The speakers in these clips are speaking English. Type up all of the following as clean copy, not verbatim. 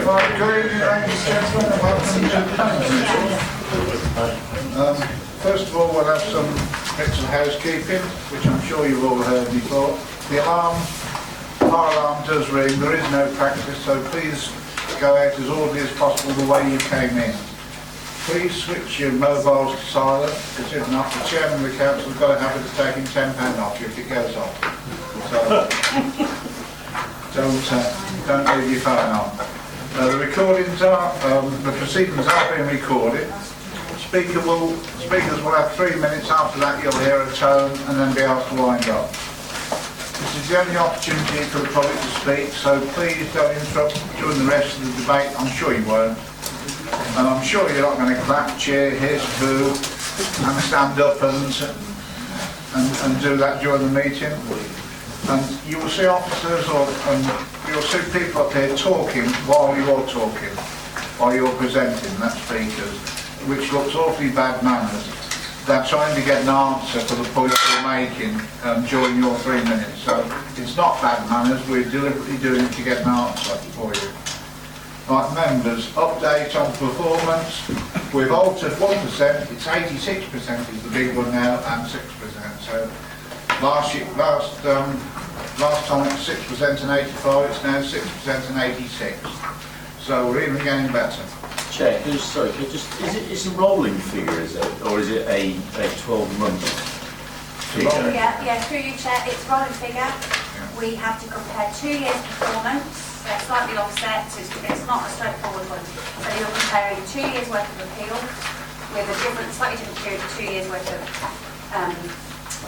Right, good evening, ladies and gentlemen, and welcome to the planning commission. First of all, we'll have some bits of housekeeping, which I'm sure you've all heard before. The fire alarm does ring. There is no practice, so please go out as orderly as possible the way you came in. Please switch your mobiles to silent, because if not, the chairman of the council has got a habit of taking £10 off you if it goes off. So don't leave your phone on. The recordings are, the proceedings are being recorded. Speakers will have 3 minutes. After that, you'll hear a tone and then be asked to wind up. This is the only opportunity for the public to speak, so please don't interrupt during the rest of the debate. I'm sure you won't. And I'm sure you're not going to clap, cheer, hiss, boo, and stand up and do that during the meeting. And you will see officers you'll see people up here talking while you're talking, while you're presenting, that's speakers, which looks awfully bad manners. They're trying to get an answer for the point you're making during your 3 minutes. So it's not bad manners, we're deliberately doing it to get an answer for you. Right, members, update on performance. We've altered 1%, it's 86% is the big one now, and 6%. So last time it was 6% and 85, it's now 6% and 86. So we're even getting better. Chair, it's a rolling figure, is it? Or is it a 12-month figure? Yeah, through you, Chair, it's rolling figure. Yeah. We have to compare 2 years' performance. They're slightly offset, so it's not a straightforward one. So you're comparing 2 years' worth of appeal with a slightly different period of 2 years' worth of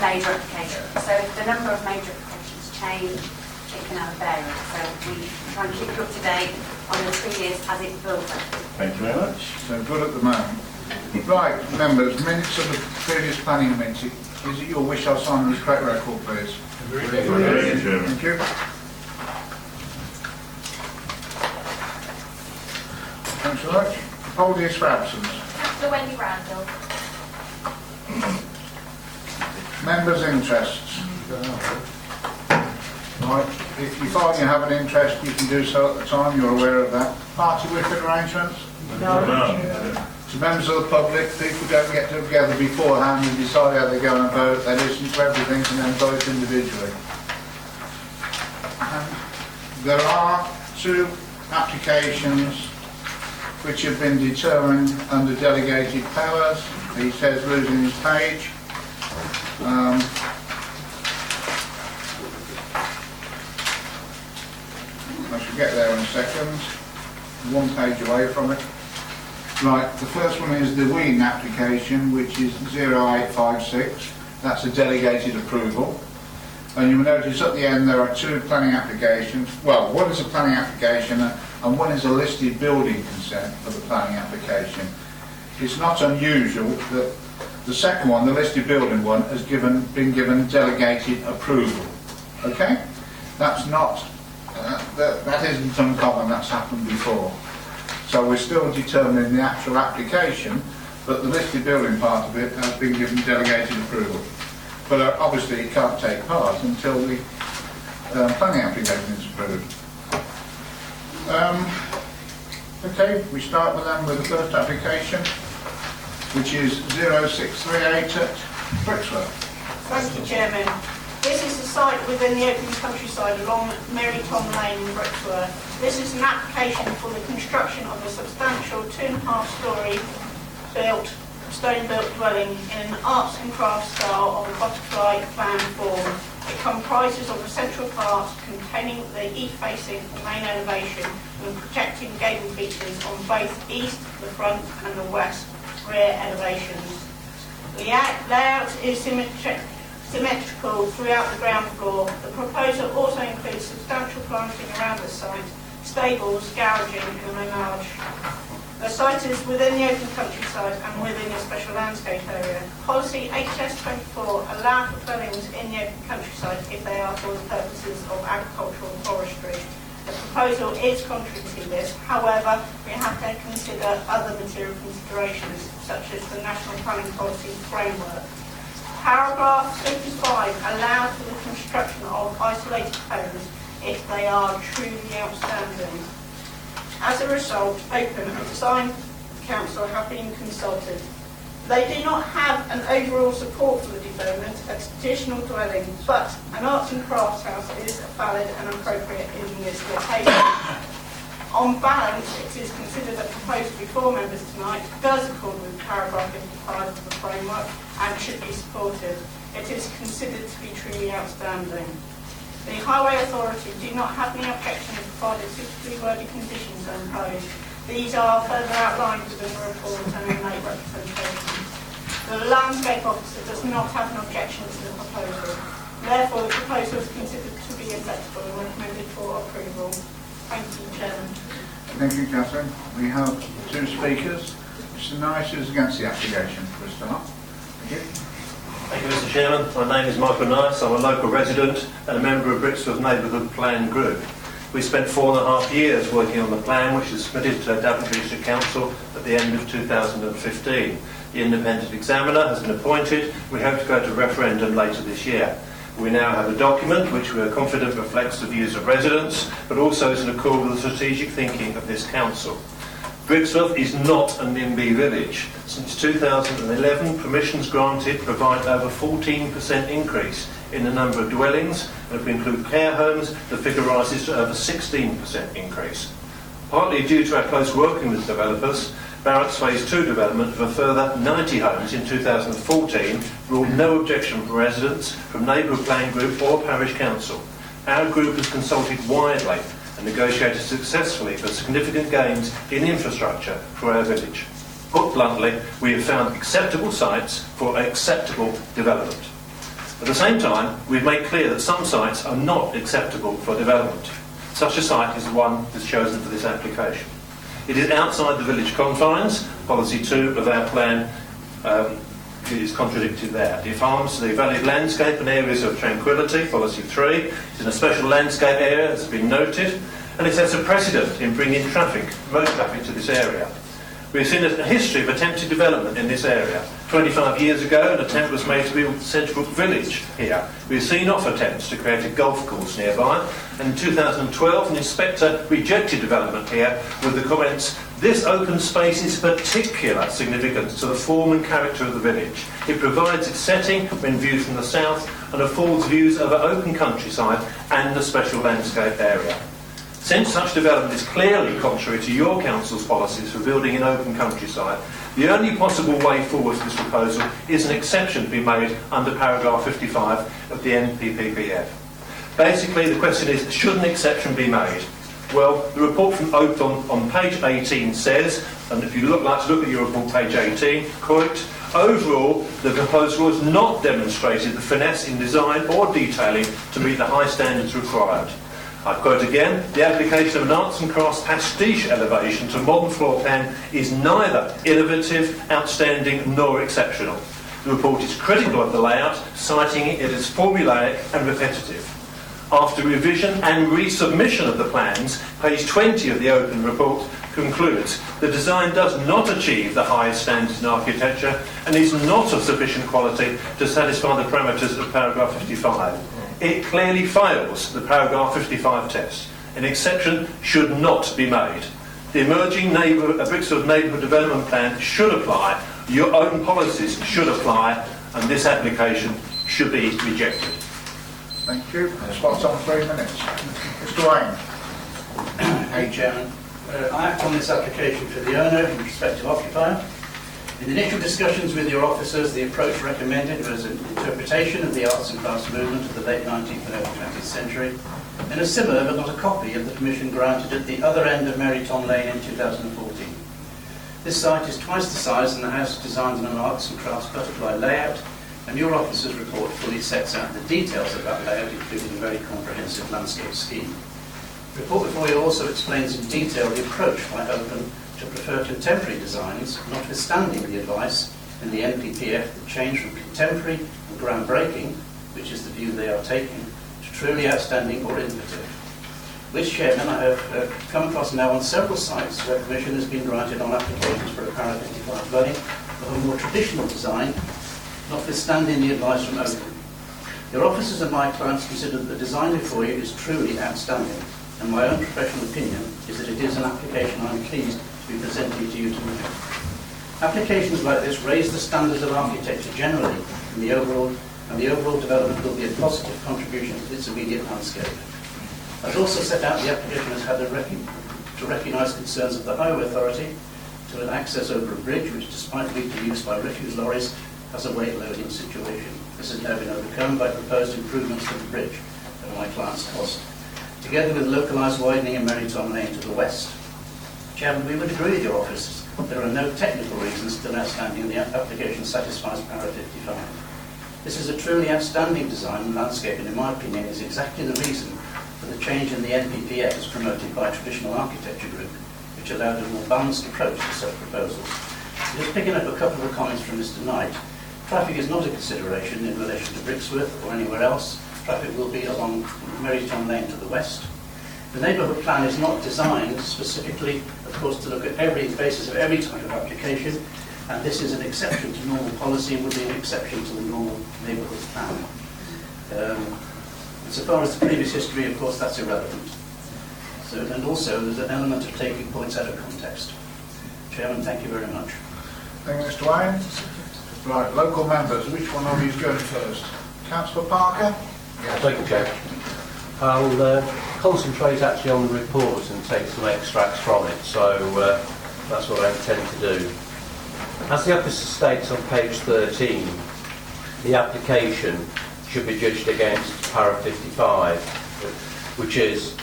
major applications. So if the number of major applications change, it can have a bearing. So we try and keep you up to date on the 2 years as it builds up. Thank you very much. So good at the moment. Right, members, minutes of the previous planning meeting. Is it your wish I'll sign this correct record, please? Thank you. Thanks so much. Apologies for absence. Councillor Wendy Randall. Members' interests. Right. If you find you have an interest, you can do so at the time. You're aware of that. Party wicket arrangements? No. To members of the public, people don't get together beforehand and decide how they're going to vote. They listen to everything and then vote individually. There are 2 applications which have been determined under delegated powers. He says losing his page. I should get there in a second. 1 page away from it. Right, the first one is the Ween application, which is 0856. That's a delegated approval. And you will notice at the end there are 2 planning applications. Well, one is a planning application and one is a listed building consent for the planning application. It's not unusual that the second one, the listed building one, has been given delegated approval. Okay? That's not, that isn't uncommon, that's happened before. So we're still determining the actual application, but the listed building part of it has been given delegated approval. But obviously it can't take part until the planning application is approved. Okay, we start with the first application, which is 0638 at Brixworth. Thank you, Chairman. This is a site within the open countryside along Mary Tom Lane in Brixworth. This is an application for the construction of a substantial 2.5-storey built stone-built dwelling in an arts and crafts style of a butterfly plan form. It comprises of a central part containing the east-facing main elevation and projecting gable features on both east, the front, and the west rear elevations. The layout is symmetrical throughout the ground floor. The proposal also includes substantial planting around the site, stables, garaging, and a large. The site is within the open countryside and within a special landscape area. Policy HS24 allows for dwellings in the open countryside if they are for the purposes of agricultural and forestry. The proposal is contrary to this. However, we have to consider other material considerations, such as the National Planning Policy Framework. Paragraph 55 allows for the construction of isolated homes if they are truly outstanding. As a result, Open and Design Council have been consulted. They do not have an overall support for the development as additional dwelling, but an arts and crafts house is valid and appropriate in this location. On balance, it is considered that proposal before members tonight does accord with paragraph 55 of the framework and should be supported. It is considered to be truly outstanding. The Highway Authority do not have any objections provided suitably worded conditions are imposed. These are further outlined within the report and in late representation. The Landscape Officer does not have an objection to the proposal. Therefore, the proposal is considered to be acceptable and recommended for approval. Thank you, Chairman. Thank you, Catherine. We have two speakers. Mr. Nice is against the application for a start. Thank you. Thank you, Mr. Chairman. My name is Michael Nice. I'm a local resident and a member of Brixworth Neighbourhood Plan Group. We spent 4.5 years working on the plan, which was submitted to Daventry District Council at the end of 2015. The independent examiner has been appointed. We hope to go to referendum later this year. We now have a document which we are confident reflects the views of residents, but also is in accord with the strategic thinking of this council. Brixworth is not a NIMBY village. Since 2011, permissions granted provide over 14% increase in the number of dwellings, and if we include care homes, the figure rises to over 16% increase. Partly due to our close working with developers, Barrett's Phase 2 development of a further 90 homes in 2014 brought no objection from residents, from Neighbourhood Plan Group or Parish Council. Our group has consulted widely and negotiated successfully for significant gains in infrastructure for our village. Put bluntly, we have found acceptable sites for acceptable development. At the same time, we've made clear that some sites are not acceptable for development. Such a site is the one that's chosen for this application. It is outside the village confines. Policy 2 of our plan is contradicted there. It harms the valued landscape and areas of tranquility. Policy 3 is in a special landscape area, as has been noted, and it sets a precedent in bringing road traffic to this area. We've seen a history of attempted development in this area. 25 years ago, an attempt was made to build Central Village here. We've seen off attempts to create a golf course nearby, and in 2012 an inspector rejected development here with the comments, "This open space is of particular significance to the form and character of the village. It provides its setting when viewed from the south and affords views over open countryside and the special landscape area." Since such development is clearly contrary to your council's policies for building in open countryside, the only possible way forward for this proposal is an exception to be made under paragraph 55 of the NPPF. Basically, the question is, should an exception be made? Well, the report from Open on page 18 says, and if you like to look at your report, page 18, quote, "Overall, the proposal has not demonstrated the finesse in design or detailing to meet the high standards required." I quote again, "The application of an arts and crafts pastiche elevation to modern floor plan is neither innovative, outstanding, nor exceptional." The report is critical of the layout, citing it as formulaic and repetitive. After revision and resubmission of the plans, page 20 of the Open report concludes, "The design does not achieve the highest standards in architecture and is not of sufficient quality to satisfy the parameters of paragraph 55. It clearly fails the paragraph 55 test. An exception should not be made. The emerging Brixworth Neighbourhood Development Plan should apply, your own policies should apply, and this application should be rejected." Thank you. Spot on 3 minutes. Mr. Wayne. Hey, Chairman. I act on this application for the owner in respect to occupier. In the initial discussions with your officers, the approach recommended was an interpretation of the arts and crafts movement of the late 19th and early 20th century, and a similar but not a copy of the permission granted at the other end of Mary Tom Lane in 2014. This site is twice the size and the house designed in an arts and crafts butterfly layout, and your officer's report fully sets out the details of that layout, including a very comprehensive landscape scheme. The report before you also explains in detail the approach by Open to prefer contemporary designs, notwithstanding the advice in the NPPF that change from contemporary and groundbreaking, which is the view they are taking, to truly outstanding or innovative. Which, Chairman, I have come across now on several sites where permission has been granted on applications for a Para 55 dwelling of a more traditional design, notwithstanding the advice from Open. Your officers and my clients consider that the design before you is truly outstanding. and my own professional opinion is that it is an application I'm pleased to be presenting to you tonight. Applications like this raise the standards of architecture generally in the overall, and the overall development will be a positive contribution to its immediate landscape. As also set out, the application has had to recognise concerns of the Highway Authority to an access over a bridge which, despite weekly use by refuse lorries, has a weight loading situation. This has now been overcome by proposed improvements to the bridge at my client's cost, together with localised widening in Merryton Lane to the west. Chairman, we would agree with your office. There are no technical reasons still outstanding and the application satisfies Para 55. This is a truly outstanding design and landscape, and in my opinion is exactly the reason for the change in the NPPF promoted by a traditional architecture group, which allowed a more balanced approach to such proposals. Just picking up a couple of comments from Mr. Knight, traffic is not a consideration in relation to Brixworth or anywhere else. Traffic will be along Merryton Lane to the west. The neighbourhood plan is not designed specifically, of course, to look at every basis of every type of application, and this is an exception to normal policy and would be an exception to the normal neighbourhood plan. So far as the previous history, of course, that's irrelevant. So, and also, there's an element of taking points out of context. Chairman, thank you very much. Thank you, Mr. Wayne. Right, local members, which one of you is going first? Councillor Parker? Thank you, Chair. I'll concentrate actually on the report and take some extracts from it, so that's what I intend to do. As the officer states on page 13, the application should be judged against Para 55, which is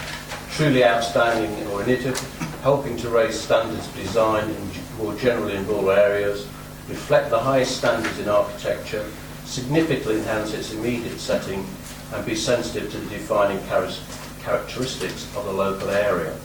truly outstanding or innovative, helping to raise standards of design and more generally in rural areas, reflect the highest standards in architecture, significantly enhance its immediate setting, and be sensitive to the defining characteristics of the local area.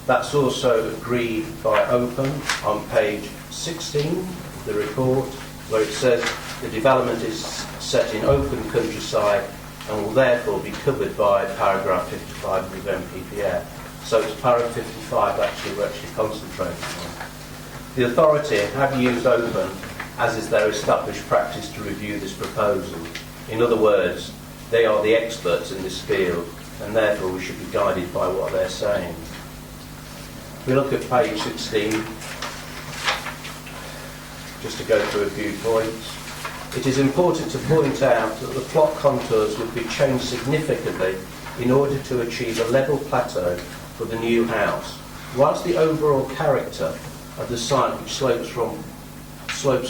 That's also agreed by Open on page 16 of the report, where it says the development is set in open countryside and will therefore be covered by paragraph 55 of the NPPF. So it's paragraph 55 actually we're actually concentrating on. The authority have used Open, as is their established practice, to review this proposal. In other words, they are the experts in this field, and therefore we should be guided by what they're saying. If we look at page 16, just to go through a few points, it is important to point out that the plot contours would be changed significantly in order to achieve a level plateau for the new house, whilst the overall character of the site, which slopes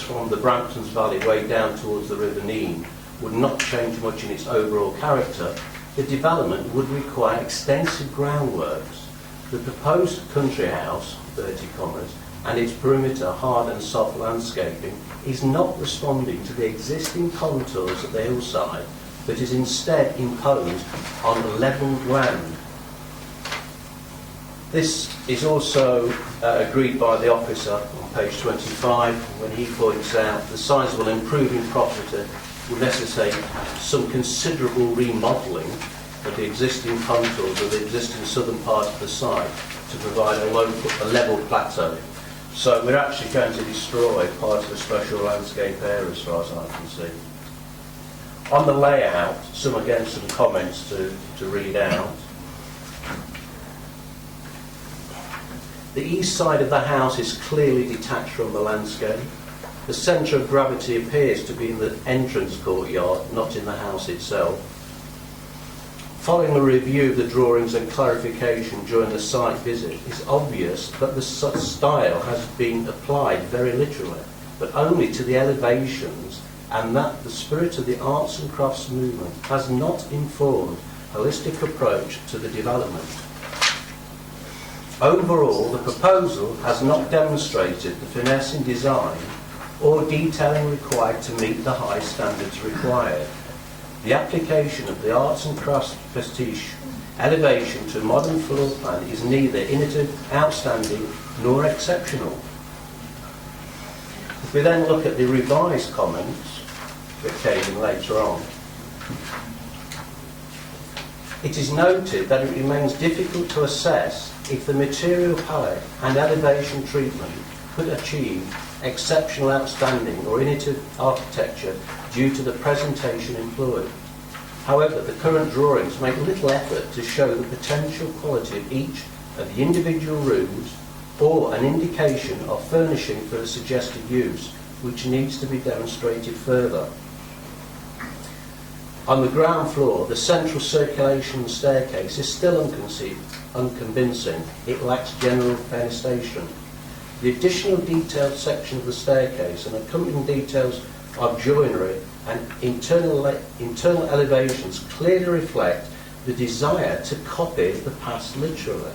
from the Bramptons Valley way down towards the River Nene, would not change much in its overall character. The development would require extensive groundworks. The proposed country house, 30 commas, and its perimeter hard and soft landscaping is not responding to the existing contours of the hillside, but is instead imposed on levelled land. This is also agreed by the officer on page 25 when he points out the sizable improving property will necessitate some considerable remodelling of the existing contours of the existing southern part of the site to provide a level plateau. So we're actually going to destroy part of the special landscape area as far as I can see. On the layout, some comments to read out. The east side of the house is clearly detached from the landscape. The centre of gravity appears to be in the entrance courtyard, not in the house itself. Following a review of the drawings and clarification during the site visit, it's obvious that the style has been applied very literally, but only to the elevations, and that the spirit of the arts and crafts movement has not informed a holistic approach to the development. Overall, the proposal has not demonstrated the finesse in design or detailing required to meet the high standards required. The application of the arts and crafts pastiche elevation to a modern floor plan is neither innovative, outstanding, nor exceptional. If we then look at the revised comments that came in later on, it is noted that it remains difficult to assess if the material palette and elevation treatment could achieve exceptional, outstanding or innovative architecture due to the presentation employed. However, the current drawings make little effort to show the potential quality of each of the individual rooms or an indication of furnishing for a suggested use, which needs to be demonstrated further. On the ground floor, the central circulation staircase is still unconvincing. It lacks general fenestration. The additional detailed section of the staircase and accompanying details of joinery and internal elevations clearly reflect the desire to copy the past literally.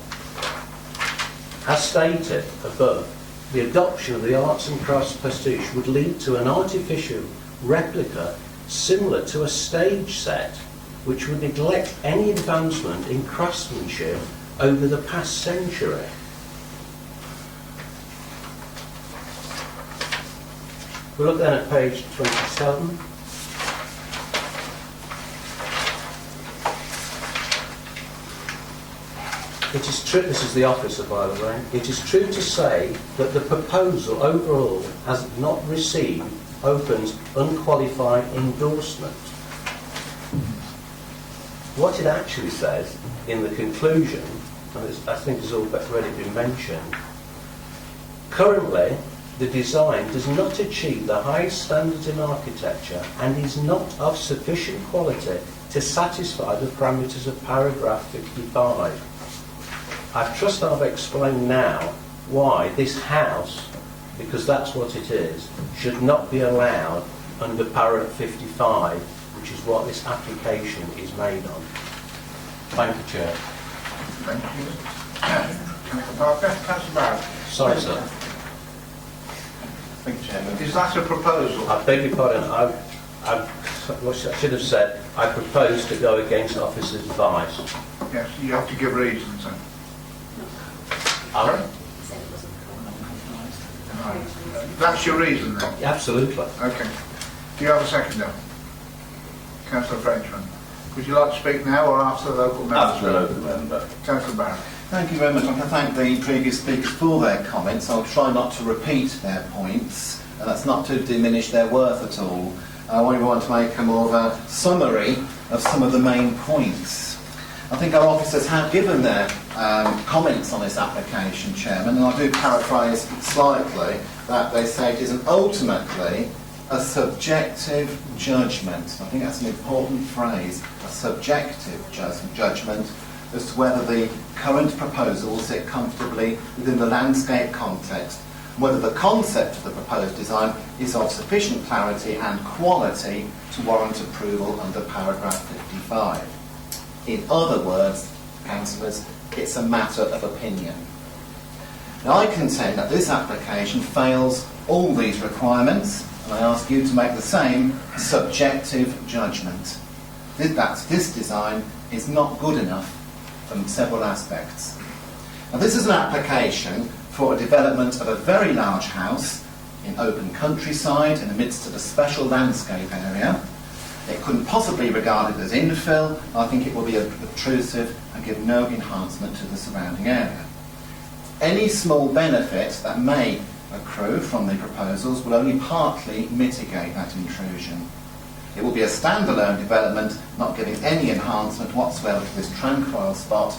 As stated above, the adoption of the arts and crafts pastiche would lead to an artificial replica similar to a stage set, which would neglect any advancement in craftsmanship over the past century. We look then at page 27. It is true, this is the officer by the way, it is true to say that the proposal overall has not received Open's unqualified endorsement. What it actually says in the conclusion, and I think has already been mentioned, currently the design does not achieve the highest standards in architecture and is not of sufficient quality to satisfy the parameters of paragraph 55. I trust I've explained now why this house, because that's what it is, should not be allowed under paragraph 55, which is what this application is made on. Thank you, Chair. Thank you. Councillor Parker, Councillor Barrett. Sorry, sir. Thank you, Chairman. Is that a proposal? I beg your pardon. What I should have said, I propose to go against officer's advice. Yes, you have to give reasons then. Aaron? That's your reason then? Absolutely. Okay. Do you have a second now? Councillor Frenchman. Would you like to speak now or after the local member? After the local member. Councillor Barrett. Thank you very much. I can thank the previous speakers for their comments. I'll try not to repeat their points, and that's not to diminish their worth at all. I only want to make a more of a summary of some of the main points. I think our officers have given their comments on this application, Chairman, and I do paraphrase slightly that they say it is ultimately a subjective judgment. I think that's an important phrase, a subjective judgment as to whether the current proposal will sit comfortably within the landscape context, whether the concept of the proposed design is of sufficient clarity and quality to warrant approval under paragraph 55. In other words, councillors, it's a matter of opinion. Now, I contend that this application fails all these requirements, and I ask you to make the same subjective judgment. This design is not good enough from several aspects. Now, this is an application for a development of a very large house in open countryside in the midst of a special landscape area. It couldn't possibly be regarded as infill. I think it will be obtrusive and give no enhancement to the surrounding area. Any small benefit that may accrue from the proposals will only partly mitigate that intrusion. It will be a standalone development, not giving any enhancement whatsoever to this tranquil spot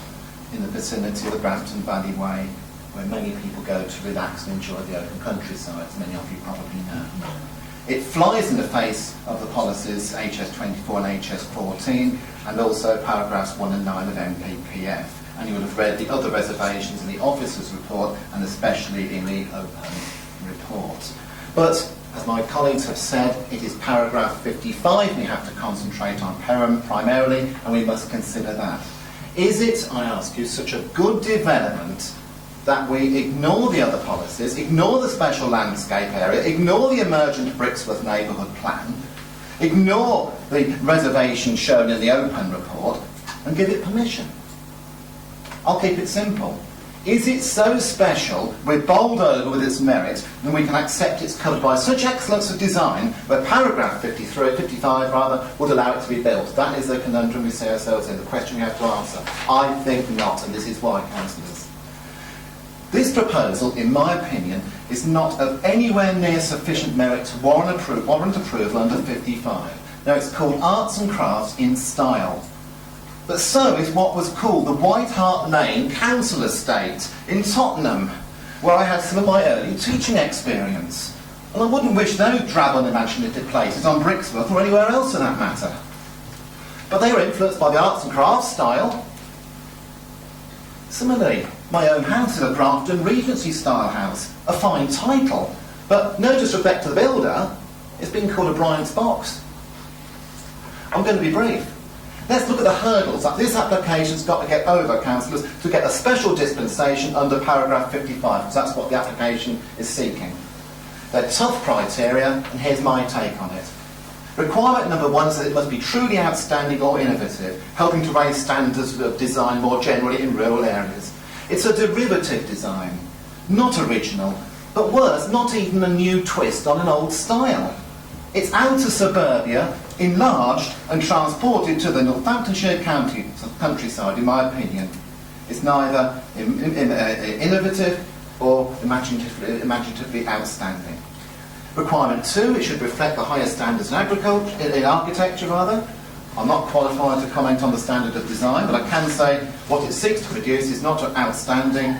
in the vicinity of the Brampton Valley Way, where many people go to relax and enjoy the open countryside, as many of you probably know. It flies in the face of the policies HS24 and HS14, and also paragraphs 1 and 9 of MPPF. And you would have read the other reservations in the officer's report, and especially in the open report. But, as my colleagues have said, it is paragraph 55 we have to concentrate on primarily, and we must consider that. Is it, I ask you, such a good development that we ignore the other policies, ignore the special landscape area, ignore the emergent Brixworth neighbourhood plan, ignore the reservation shown in the open report, and give it permission? I'll keep it simple. Is it so special, we're bowled over with its merit, then we can accept it's covered by such excellence of design where paragraph 55 would allow it to be built? That is the conundrum we see ourselves in, the question we have to answer. I think not, and this is why, councillors. This proposal, in my opinion, is not of anywhere near sufficient merit to warrant approval under 55. Now it's called Arts and Crafts in Style. But so is what was called the White Hart Lane Council Estate in Tottenham, where I had some of my early teaching experience. And I wouldn't wish those drab unimaginative places on Brixworth or anywhere else for that matter. But they were influenced by the arts and crafts style. Similarly, my own house is a Grafton Regency style house, a fine title, but no disrespect to the builder, it's been called a Bryant's box. I'm going to be brief. Let's look at the hurdles that this application's got to get over, councillors, to get a special dispensation under paragraph 55, because that's what the application is seeking. They're tough criteria, and here's my take on it. Requirement number one is that it must be truly outstanding or innovative, helping to raise standards of design more generally in rural areas. It's a derivative design, not original, but worse, not even a new twist on an old style. It's outer suburbia, enlarged and transported to the Northamptonshire countryside, in my opinion. It's neither innovative or imaginatively outstanding. Requirement 2, it should reflect the higher standards in architecture rather. I'm not qualified to comment on the standard of design, but I can say what it seeks to produce is not outstanding,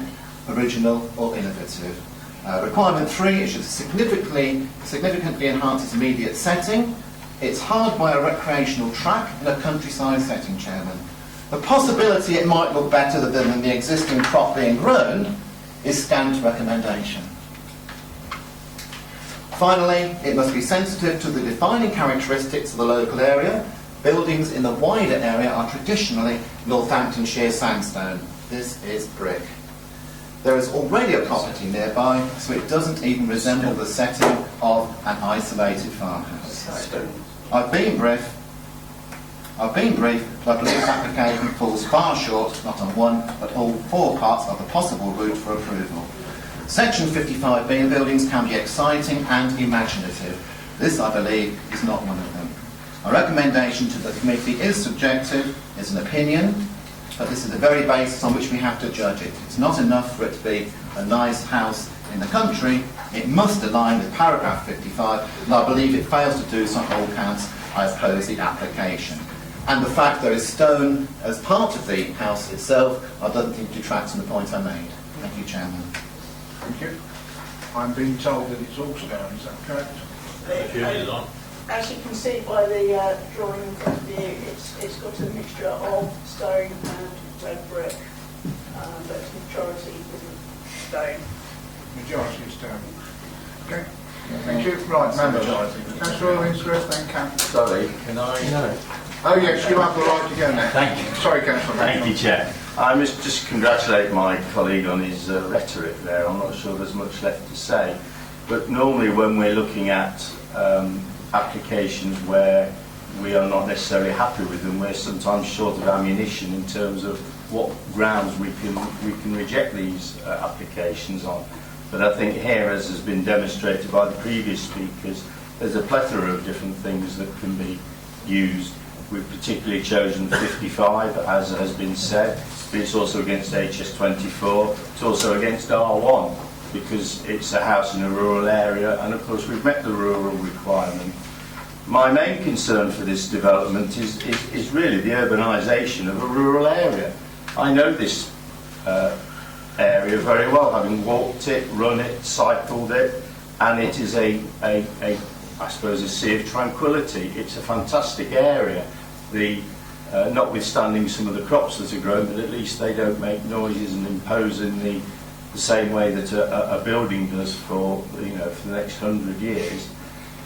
original or innovative. Requirement 3, it should significantly enhance its immediate setting. It's hard by a recreational track in a countryside setting, Chairman. The possibility it might look better than the existing crop being grown is scant recommendation. Finally, it must be sensitive to the defining characteristics of the local area. Buildings in the wider area are traditionally Northamptonshire sandstone. This is brick. There is already a property nearby, so it doesn't even resemble the setting of an isolated farmhouse. I've been brief, but I believe this application falls far short, not on one, but all 4 parts of the possible route for approval. Section 55B, buildings can be exciting and imaginative. This, I believe, is not one of them. My recommendation to the committee is subjective, it's an opinion, but this is the very basis on which we have to judge it. It's not enough for it to be a nice house in the country, it must align with paragraph 55, and I believe it fails to do so on all counts. I oppose the application. And the fact there is stone as part of the house itself, I don't think detracts from the point I made. Thank you, Chairman. Thank you. I'm being told that it's all stone, is that correct? As you can see by the drawing in front of you, it's got a mixture of stone and red brick, but the majority isn't stone. Majority is stone. Okay. Thank you. Right, majority. Councillor Winsworth, then Councillor. Sorry, can I? No. Oh yes, you have the right to go now. Thank you. Sorry, Councillor. Thank you, Chair. I must just congratulate my colleague on his rhetoric there. I'm not sure there's much left to say. But normally when we're looking at applications where we are not necessarily happy with them, we're sometimes short of ammunition in terms of what grounds we can reject these applications on. But I think here, as has been demonstrated by the previous speakers, there's a plethora of different things that can be used. We've particularly chosen 55, as has been said, but it's also against HS24, it's also against R1, because it's a house in a rural area, and of course we've met the rural requirement. My main concern for this development is really the urbanisation of a rural area. I know this area very well, having walked it, run it, cycled it, and it is I suppose, a sea of tranquility. It's a fantastic area. Notwithstanding some of the crops that are grown, but at least they don't make noises and impose in the same way that a building does for the next 100 years.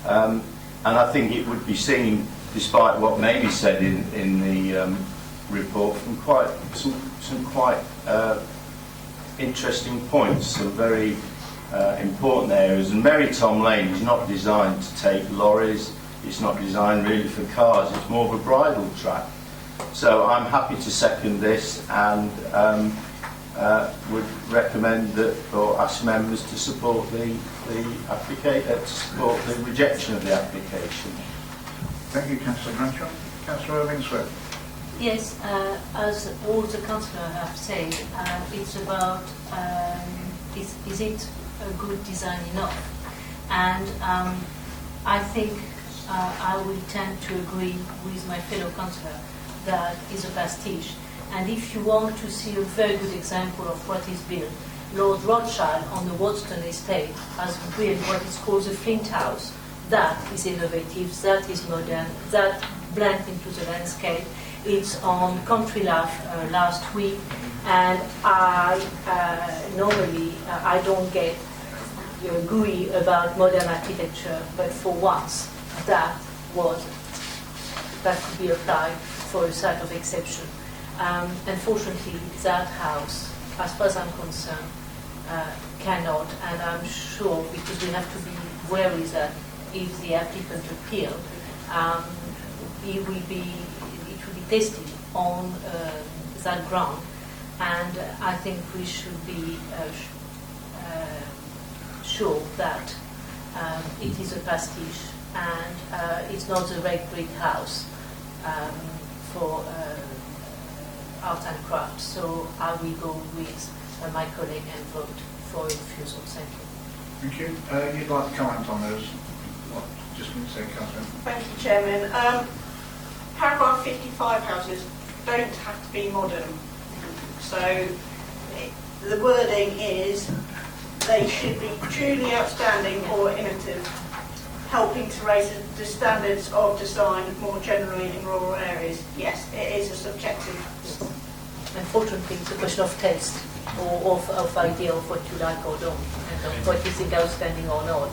And I think it would be seen, despite what may be said in the report, from some quite interesting points, some very important areas. And Merry Tom Lane is not designed to take lorries, it's not designed really for cars, it's more of a bridle track. So I'm happy to second this and would recommend that, or ask members to support the rejection of the application. Thank you, Councillor Bradshaw. Councillor Winsworth. Yes, as all the councillors have said, it's about is it a good design enough? And I think I will tend to agree with my fellow councillor that is a pastiche. And if you want to see a very good example of what is built, Lord Rothschild on the Wadston estate has built what is called the Flint House. That is innovative, that is modern, that blends into the landscape. It's on Country Life last week, and I normally I don't get gooey about modern architecture, but for once that could be applied for a site of exception. Unfortunately, that house, as far as I'm concerned, cannot, and I'm sure, because we have to be wary that if the applicant appeal, it will be tested on that ground, and I think we should be sure that it is a pastiche and it's not the red brick house for art and craft. So I will go with my colleague and vote for refusal. Thank you. Thank you. You'd like to comment on those? What? Just going to say, Catherine. Thank you, Chairman. Paragraph 55 houses don't have to be modern. So the wording is they should be truly outstanding or innovative, helping to raise the standards of design more generally in rural areas. Yes, it is a subjective. Unfortunately, it's a question of taste or of idea of what you like or don't, and of what you think outstanding or not.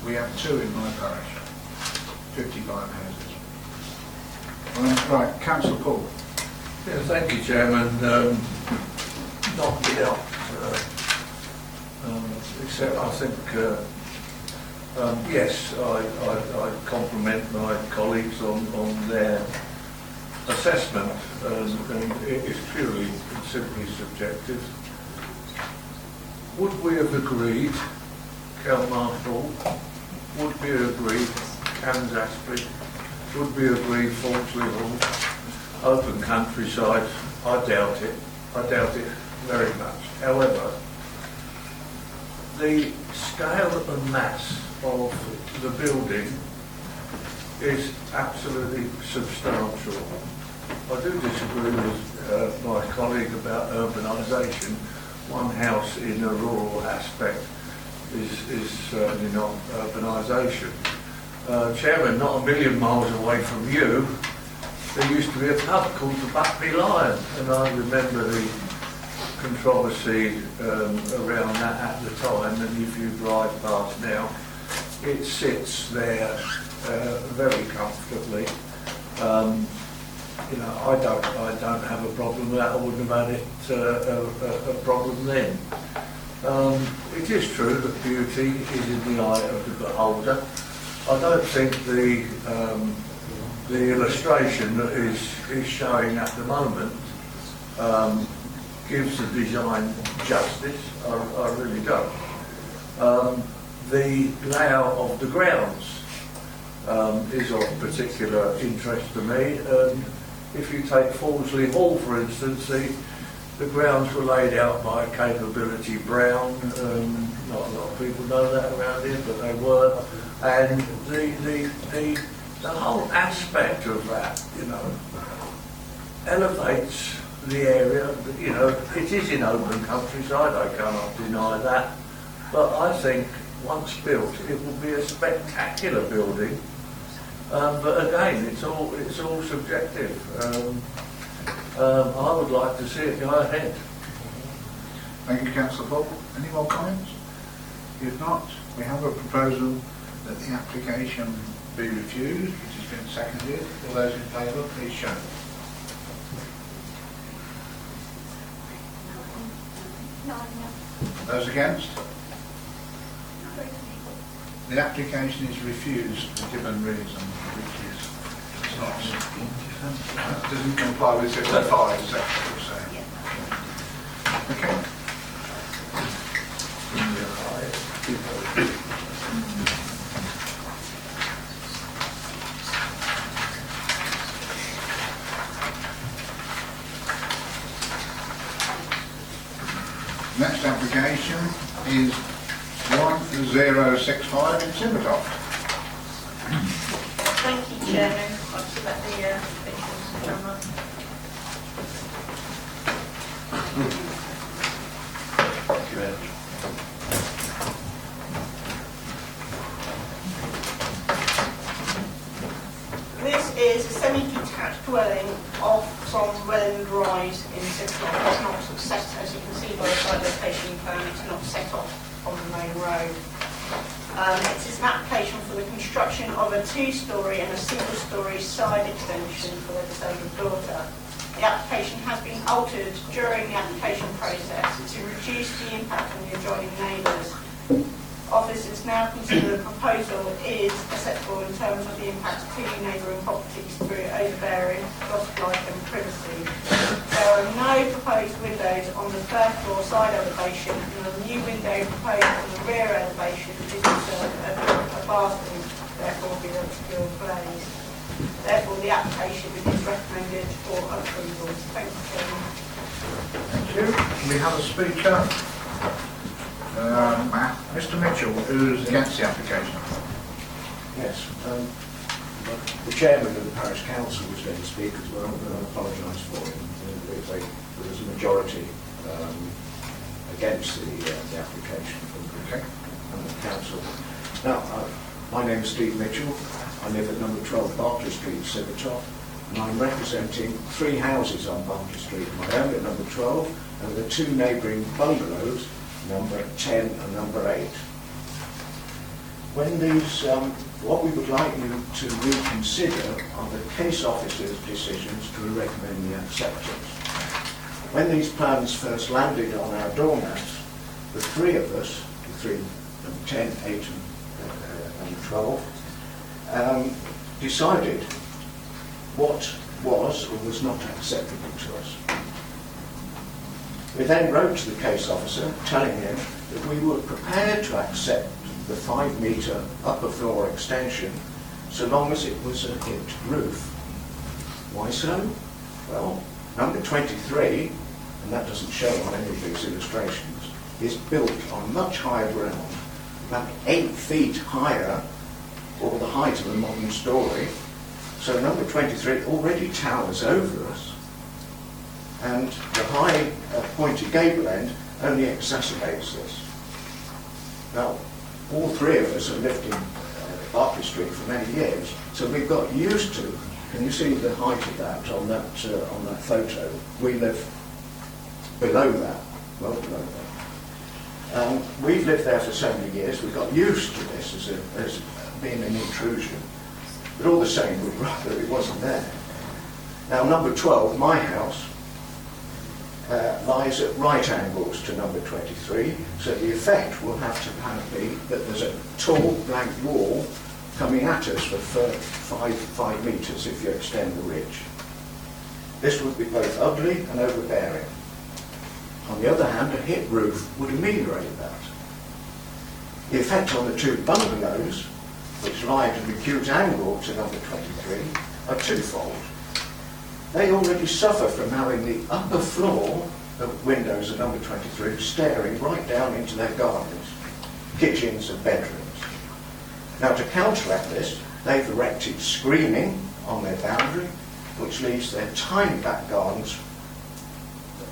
We have 2 in my parish, 55 houses. Right, Councillor Paul. Yeah, thank you, Chairman. Not without, except I think, yes, I compliment my colleagues on their assessment, and it is purely and simply subjective. Would we have agreed, Count Marshall, would we have agreed, Canons Asprey, would we agree Faulsley Hall, open countryside? I doubt it. I doubt it very much. However, the scale and mass of the building is absolutely substantial. I do disagree with my colleague about urbanisation. One house in a rural aspect is certainly not urbanisation. Chairman, not a million miles away from you, there used to be a pub called the Buckby Lion, and I remember the controversy around that at the time, and if you drive past now, it sits there very comfortably. You know, I don't have a problem with that. I wouldn't have had it a problem then. It is true that beauty is in the eye of the beholder. I don't think the illustration that is showing at the moment gives the design justice. I really don't. The layout of the grounds is of particular interest to me. If you take Faulsley Hall, for instance, the grounds were laid out by Capability Brown. Not a lot of people know that around here, but they were. And the whole aspect of that, you know, elevates the area. You know, it is in open countryside, I cannot deny that. But I think once built, it will be a spectacular building. But again, it's all subjective. I would like to see it go ahead. Thank you, Councillor Paul. Any more comments? If not, we have a proposal that the application be refused, which has been seconded. All those in favour, please show. Those against? The application is refused for given reason, which is not, doesn't comply with 55, is that what you're saying? Okay. Next application is 1065 in Timbertoft. Thank you, Chairman. I'll just let the officials come up. This is a semi-detached dwelling off from Welland Rise in Sycamore. It's not sort of set, as you can see by the side location plan, it's not set off on the main road. It is an application for the construction of a 2-storey and a single-storey side extension for the disabled daughter. The application has been altered during the application process to reduce the impact on the adjoining neighbours. Officers now consider the proposal is acceptable in terms of the impact to neighbouring properties through overbearing, loss of life and privacy. There are no proposed windows on the third floor side elevation, and a new window proposed on the rear elevation is also a bathroom, therefore be obscure glazed. Therefore, the application is recommended for approval. Thank you, Chairman. Thank you. We have a speaker. Mr. Mitchell, who's against the application. Yes. The chairman of the parish council was going to speak as well, but I apologise for him. There was a majority against the application from the council. Now, my name is Steve Mitchell. I live at number 12 Berkeley Street, Civitot, and I'm representing 3 houses on Berkeley Street. My own at number 12, and the 2 neighbouring bungalows, number 10 and number 8. When these, what we would like you to reconsider are the case officer's decisions to recommend the acceptance. When these plans first landed on our doormats, the 3 of us, the 3, number 10, 8 and 12, decided what was or was not acceptable to us. We then wrote to the case officer telling him that we were prepared to accept the 5-metre upper floor extension so long as it was a hipped roof. Why so? Well, number 23, and that doesn't show on any of these illustrations, is built on much higher ground, about 8 feet higher, or the height of a modern story. So number 23 already towers over us, and the high pointed gable end only exacerbates this. Now, all 3 of us have lived in Berkeley Street for many years, so we've got used to. Can you see the height of that on that photo? We live below that, well below that. We've lived there for so many years. We've got used to this as being an intrusion, but all the same, we'd rather it wasn't there. Now, number 12, my house, lies at right angles to number 23, so the effect will have to be that there's a tall blank wall coming at us for 5 metres if you extend the ridge. This would be both ugly and overbearing. On the other hand, a hip roof would ameliorate that. The effect on the 2 bungalows, which lie at an acute angle to number 23, are twofold. They already suffer from having the upper floor of windows at number 23 staring right down into their gardens, kitchens and bedrooms. Now, to counteract this, they've erected screening on their boundary, which leaves their tiny back gardens,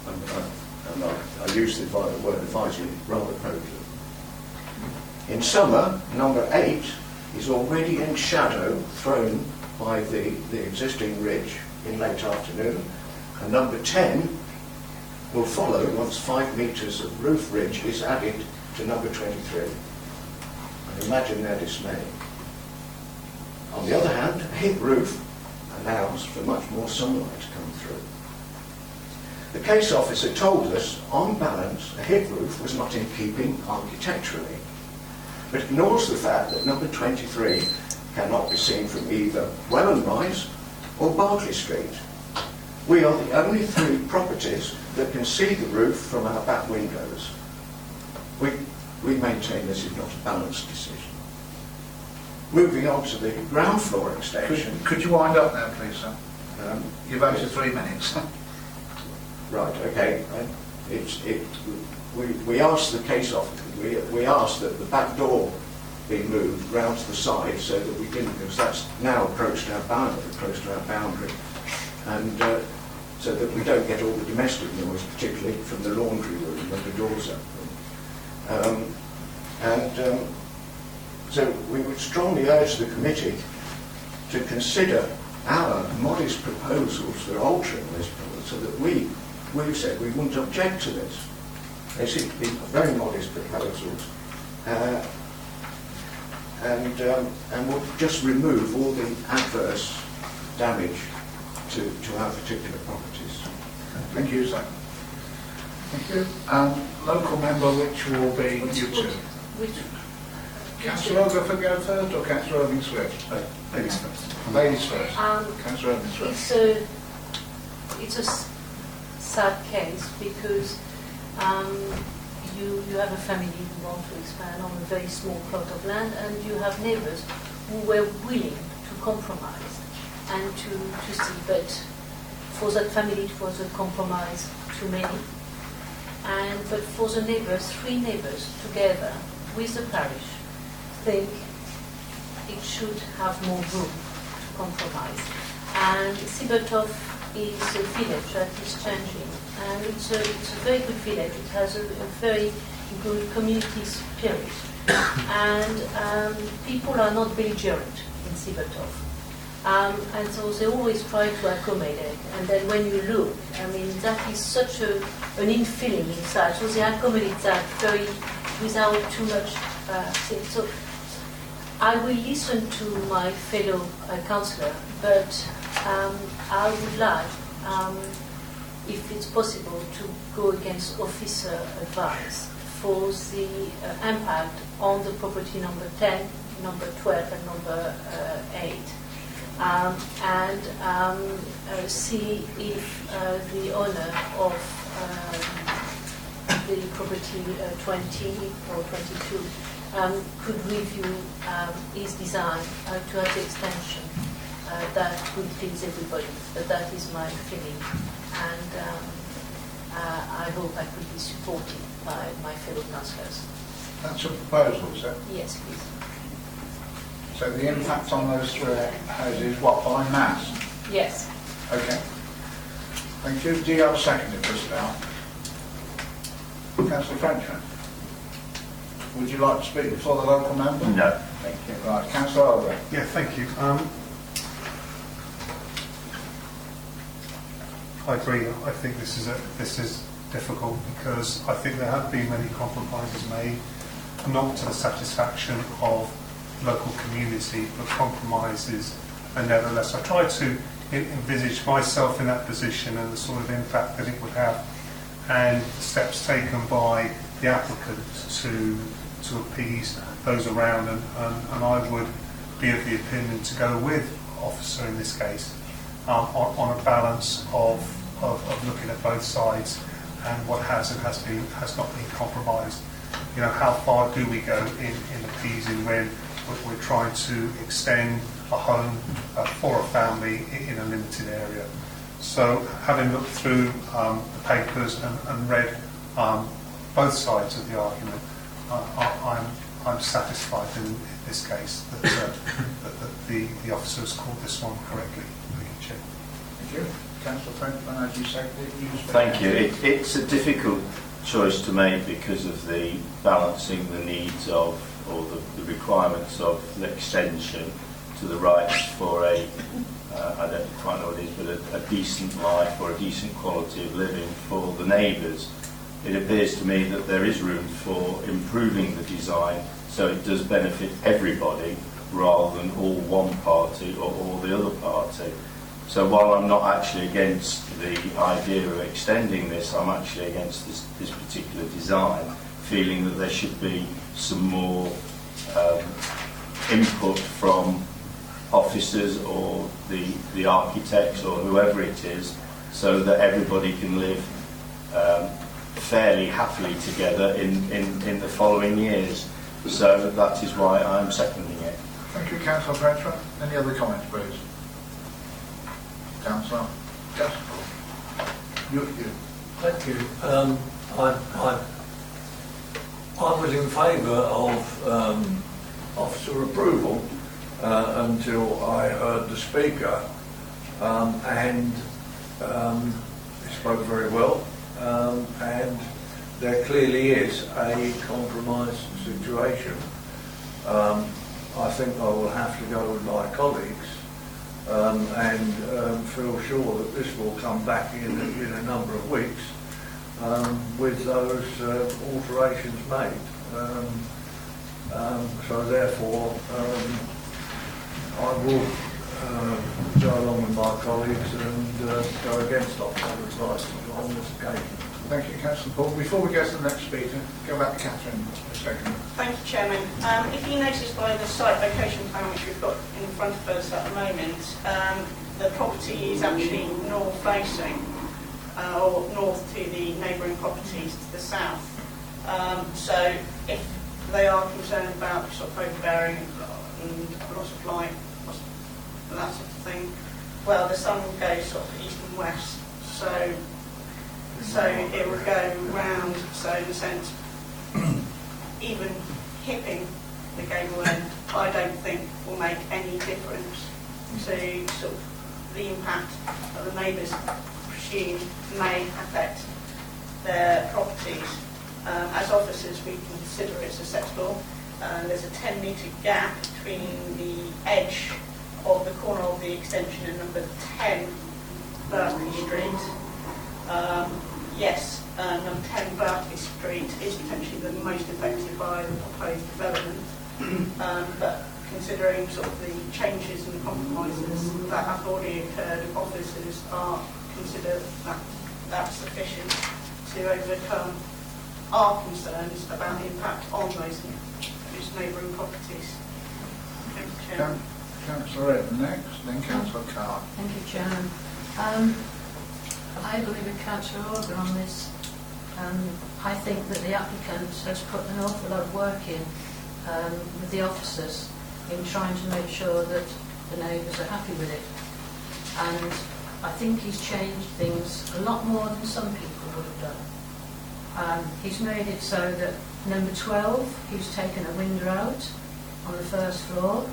and I use the word advisedly, rather appropriate. In summer, number 8 is already in shadow thrown by the existing ridge in late afternoon, and number 10 will follow once 5 metres of roof ridge is added to number 23. And imagine their dismay. On the other hand, a hip roof allows for much more sunlight to come through. The case officer told us, on balance, a hip roof was not in keeping architecturally, but ignores the fact that number 23 cannot be seen from either Welland Rise or Berkeley Street. We are the only 3 properties that can see the roof from our back windows. We maintain this is not a balanced decision. Moving on to the ground floor extension. Could you wind up now, please, sir? You've only 3 minutes. Right, okay. We asked the case officer, we asked that the back door been moved round to the side so that we didn't, because that's now close to our boundary, and so that we don't get all the domestic noise, particularly from the laundry room when the doors open. So we would strongly urge the committee to consider our modest proposals for altering this, so that we've said we wouldn't object to this. They seem to be very modest proposals, and would just remove all the adverse damage to our particular properties. Thank you, sir. Thank you. Local member, which will be you two. Councillor Ogilvie go first, or Councillor Irving Swift? Ladies first. Ladies first. Councillor Irving Swift. It's a sad case because you have a family who want to expand on a very small plot of land, and you have neighbours who were willing to compromise and to see, but for that family it was a compromise too many. But for the neighbours, 3 neighbours together with the parish think it should have more room to compromise. And Sibertov is a village that is changing, and it's a very good village. It has a very good community spirit, and people are not belligerent in Sibertov. And so they always try to accommodate. And then when you look, I mean, that is such an infilling inside. So they accommodate that very without too much thing. So I will listen to my fellow councillor, but I would like, if it's possible, to go against officer advice for the impact on the property number 10, number 12, and number 8. See if the owner of the property 20 or 22 could review his design to have the extension that would please everybody. But that is my feeling, and I hope I could be supported by my fellow councillors. That's a proposal, is it? Yes, please. So the impact on those 3 houses, what, by mass? Yes. Okay. Thank you. Do you have a second if this now? Councillor Frenchman, would you like to speak before the local member? No. Thank you. Right, Councillor Ogilvie. Yeah, thank you. I agree. I think this is difficult because I think there have been many compromises made, not to the satisfaction of local community, but compromises. And nevertheless, I try to envisage myself in that position and the sort of impact that it would have, and steps taken by the applicant to appease those around. And I would be of the opinion to go with officer in this case, on a balance of looking at both sides and what has and has not been compromised. You know, how far do we go in appeasing when we're trying to extend a home for a family in a limited area? So, having looked through the papers and read both sides of the argument, I'm satisfied in this case that the officers called this one correctly. Thank you, Chair. Thank you. Councillor Frenchman, as you said, Thank you. It's a difficult choice to make because of the balancing the needs of, or the requirements of the extension to the rights for I don't quite know what it is, but a decent life or a decent quality of living for the neighbours. It appears to me that there is room for improving the design so it does benefit everybody rather than all one party or all the other party. So while I'm not actually against the idea of extending this, I'm actually against this particular design, feeling that there should be some more input from officers or the architects or whoever it is, so that everybody can live fairly happily together in the following years. So that is why I'm seconding it. Thank you, Councillor Frenchman. Any other comments, please? Councillor? Yes. You. Thank you. I was in favour of officer approval until I heard the speaker, and he spoke very well, and there clearly is a compromise situation. I think I will have to go with my colleagues and feel sure that this will come back in a number of weeks with those alterations made. So therefore, I will go along with my colleagues and go against officer advice on this occasion. Thank you, Councillor Paul. Before we go to the next speaker, go back to Catherine for a second. Thank you, Chairman. If you notice by the site location plan which we've got in front of us at the moment, the property is actually north facing, or north to the neighbouring properties to the south. So if they are concerned about sort of overbearing and loss of light, that sort of thing, well, the sun goes sort of east and west, so it will go round, so in a sense, even hipping the gable end, I don't think will make any difference to sort of the impact that the neighbours presume may affect their properties. As officers, we consider it acceptable. There's a 10-metre gap between the edge of the corner of the extension and number 10 Berkeley Street. Yes, number 10 Berkeley Street is potentially the most affected by the proposed development, but considering sort of the changes and compromises that have already occurred, officers are consider that that's sufficient to overcome our concerns about the impact on those neighbouring properties. Thank you, Chairman. Councillor Redden next, then Councillor Carr. Thank you, Chairman. I agree with Councillor Organ on this. I think that the applicant has put an awful lot of work in with the officers in trying to make sure that the neighbours are happy with it. And I think he's changed things a lot more than some people would have done. He's made it so that number 12, he's taken a window out on the first floor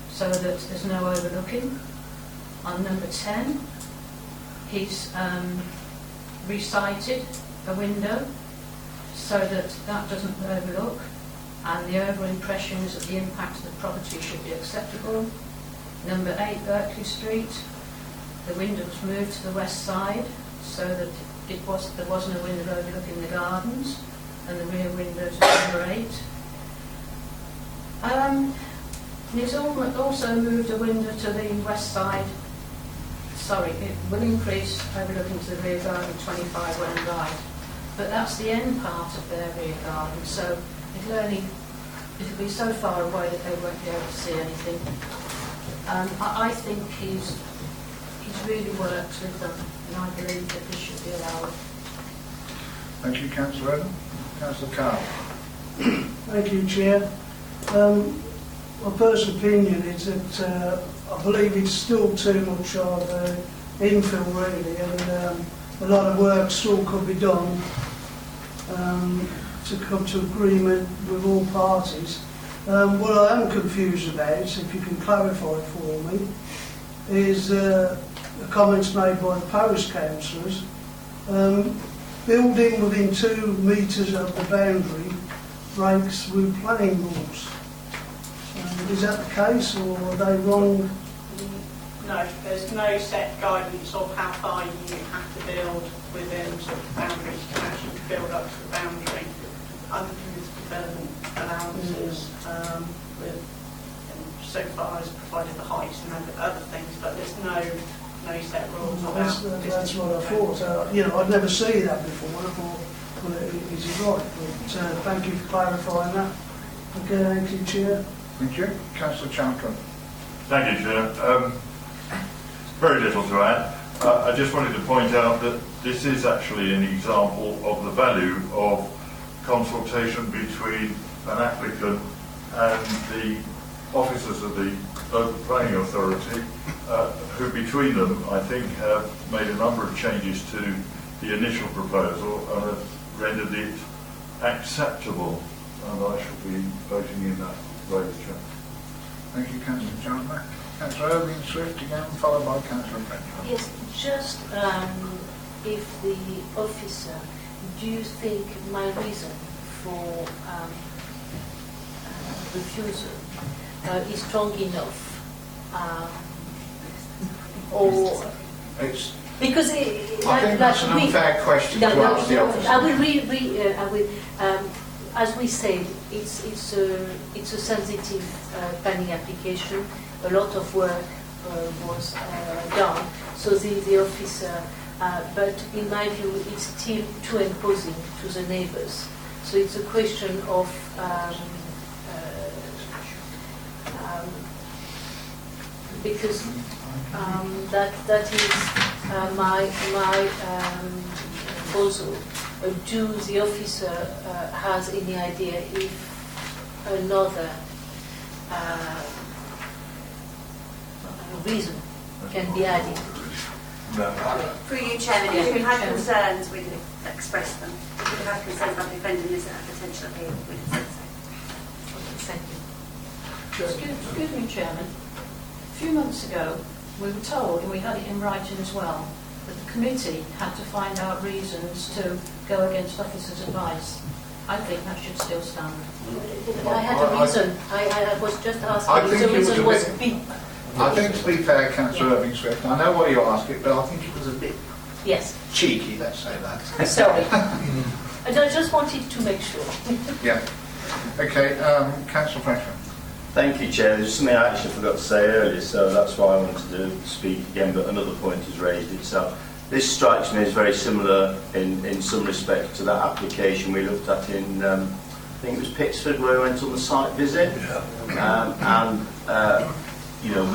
so that there's no overlooking. On number 10, he's recited a window so that that doesn't overlook, and the overall impression is that the impact of the property should be acceptable. Number 8 Berkeley Street, the window was moved to the west side so that there wasn't a window overlooking the gardens, and the rear windows are number 8. He's also moved a window to the west side. Sorry, it will increase overlooking to the rear garden 25 when right, but that's the end part of their rear garden, so it'll be so far away that they won't be able to see anything. I think he's really worked with them, and I believe that this should be allowed. Thank you, Councillor Redden. Councillor Carr. Thank you, Chair. My personal opinion is that I believe it's still too much of infill, really, and a lot of work still could be done to come to agreement with all parties. What I am confused about, if you can clarify for me, is the comments made by the parish councillors. Building within 2 metres of the boundary breaks with planning rules. Is that the case, or are they wrong? No, there's no set guidance of how far you have to build within sort of boundaries. You can actually build up to the boundary under development allowances, so far as provided the heights and other things, but there's no set rules. That's what I thought. I'd never seen that before. I thought, well, is it right? But thank you for clarifying that. Okay, thank you, Chair. Thank you. Councillor Champlin. Thank you, Chair. Very little to add. I just wanted to point out that this is actually an example of the value of consultation between an applicant and the officers of the local planning authority, who between them, I think, have made a number of changes to the initial proposal and have rendered it acceptable, and I shall be voting in that favour, Chair. Thank you, Councillor Chandler. Councillor Irving Swift again, followed by Councillor Frenchman. Yes, just if the officer, do you think my reason for refusal is strong enough? Or It's, because I think that's an unfair question to ask the officer. I will as we said, it's a sensitive planning application. A lot of work was done. So the officer, but in my view, it's still too imposing to the neighbours. So it's a question of because that is my proposal. Do the officer has any idea if another reason can be added? No. Through you, Chairman, if we had concerns, we could express them. If we had concerns about defending this at a potential appeal, we could say so. Thank you. Excuse me, Chairman. A few months ago, we were told, and we had it in writing as well, that the committee had to find out reasons to go against officers' advice. I think that should still stand. I had a reason. I was just I asking if think the it was reason a was bit- big. I think, to be fair, Councillor Irving Swift, I know what you're asking, but I think it was a bit Yes, cheeky, let's say that. sorry. I just wanted to make sure. Yeah. Okay, Councillor Frenchman. Thank you, Chair. There's something I actually forgot to say earlier, so that's why I wanted to speak again, but another point has raised itself. This strikes me as very similar in some respect to that application we looked at in, I think it was Pitsford, where we went on the site visit. You know,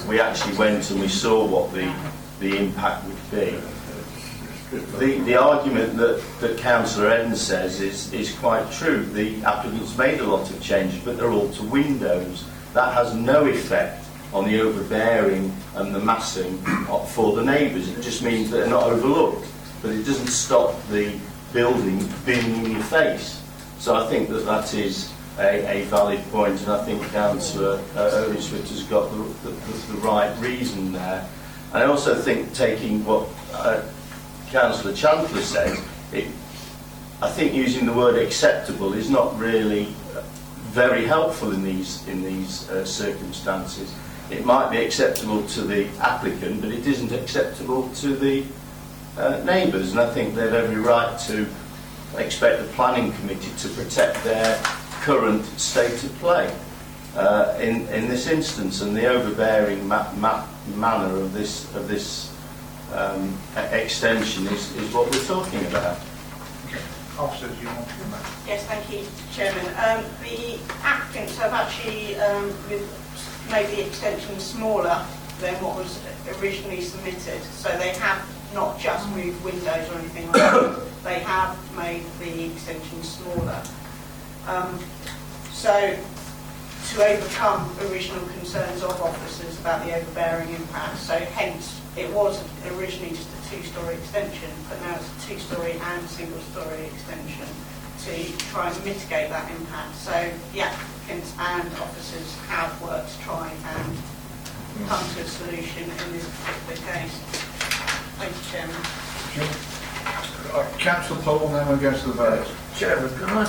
we actually went and we saw what the impact would be. The argument that Councillor Evans says is quite true. The applicants made a lot of changes, but they're all to windows. That has no effect on the overbearing and the massing for the neighbours. It just means that they're not overlooked, but it doesn't stop the building being in your face. So I think that is a valid point, and I think Councillor Irving Swift has got the right reason there. And I also think, taking what Councillor Chandler said, I think using the word acceptable is not really very helpful in these circumstances. It might be acceptable to the applicant, but it isn't acceptable to the neighbours, and I think they've every right to expect the planning committee to protect their current state of play in this instance, and the overbearing manner of this extension is what we're talking about. Okay. Officers, you want to come back? Yes, thank you, Chairman. The applicants have actually made the extension smaller than what was originally submitted. So they have not just moved windows or anything like that. They have made the extension smaller. So to overcome original concerns of officers about the overbearing impact, so hence it was originally just a two-storey extension, but now it's a two-storey and single-storey extension to try and mitigate that impact. So the applicants and officers have worked to try and come to a solution in this particular case. Thank you, Chairman. Councillor Paul, then we'll go to the vote. Chairman, can I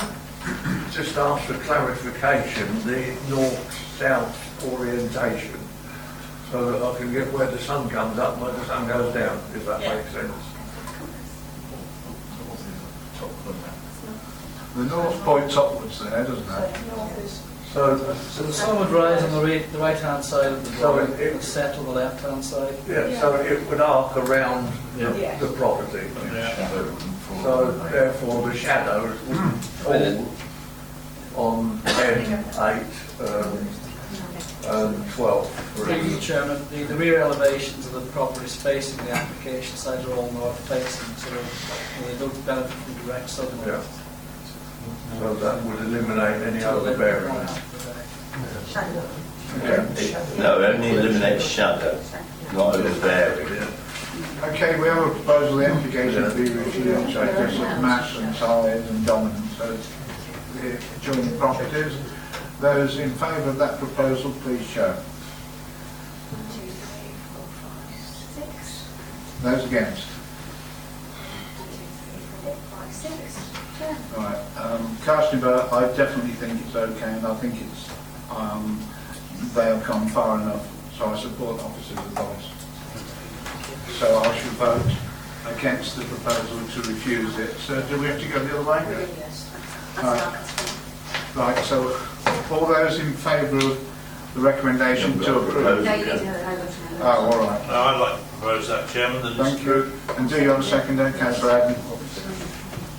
just ask for clarification, the north-south orientation, so that I can get where the sun comes up and where the sun goes down, if that makes sense? The north points upwards there, doesn't it? So the sun would rise on the right-hand side of the drawing and set on the left-hand side. yeah, so it would arc around the property. So therefore the shadows wouldn't fall on 10, 8, 12. Thank you, Chairman. The rear elevations of the properties facing the application side are all north facing, so they don't benefit from direct sunlight. Yeah. So that would eliminate any overbearing. No, only eliminates shadow, not overbearing. Okay, we have a proposal the application to be reviewed, so it's mass and size and dominance of the adjoining properties. Those in favour of that proposal, please show. 1, 2, 3, 4, 5, 6. Those against? 1, 2, 3, 4, 5, 6. 10. Right. Casting vote, I definitely think it's okay, and I think it's they have gone far enough, so I support officers' advice. So I should vote against the proposal to refuse it. So do we have to go the other way? Yes. Right, so all those in favour of the recommendation to approve? No, you need to have a Oh, all right. I'd like to propose that, Chairman. Thank you. And do you want a seconder, Councillor Adden?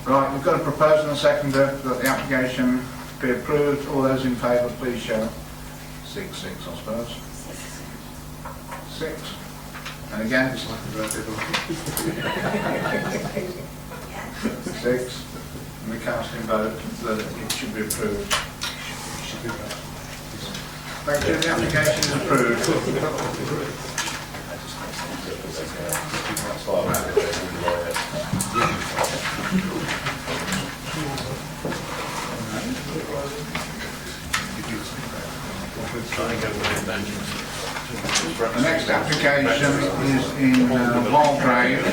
Right, we've got a proposal and a seconder that the application be approved. All those in favour, please show. 6, I suppose. 6. And against? 6. And the casting vote that it should be approved. Thank you. The application is approved. The next application is in Walgrave,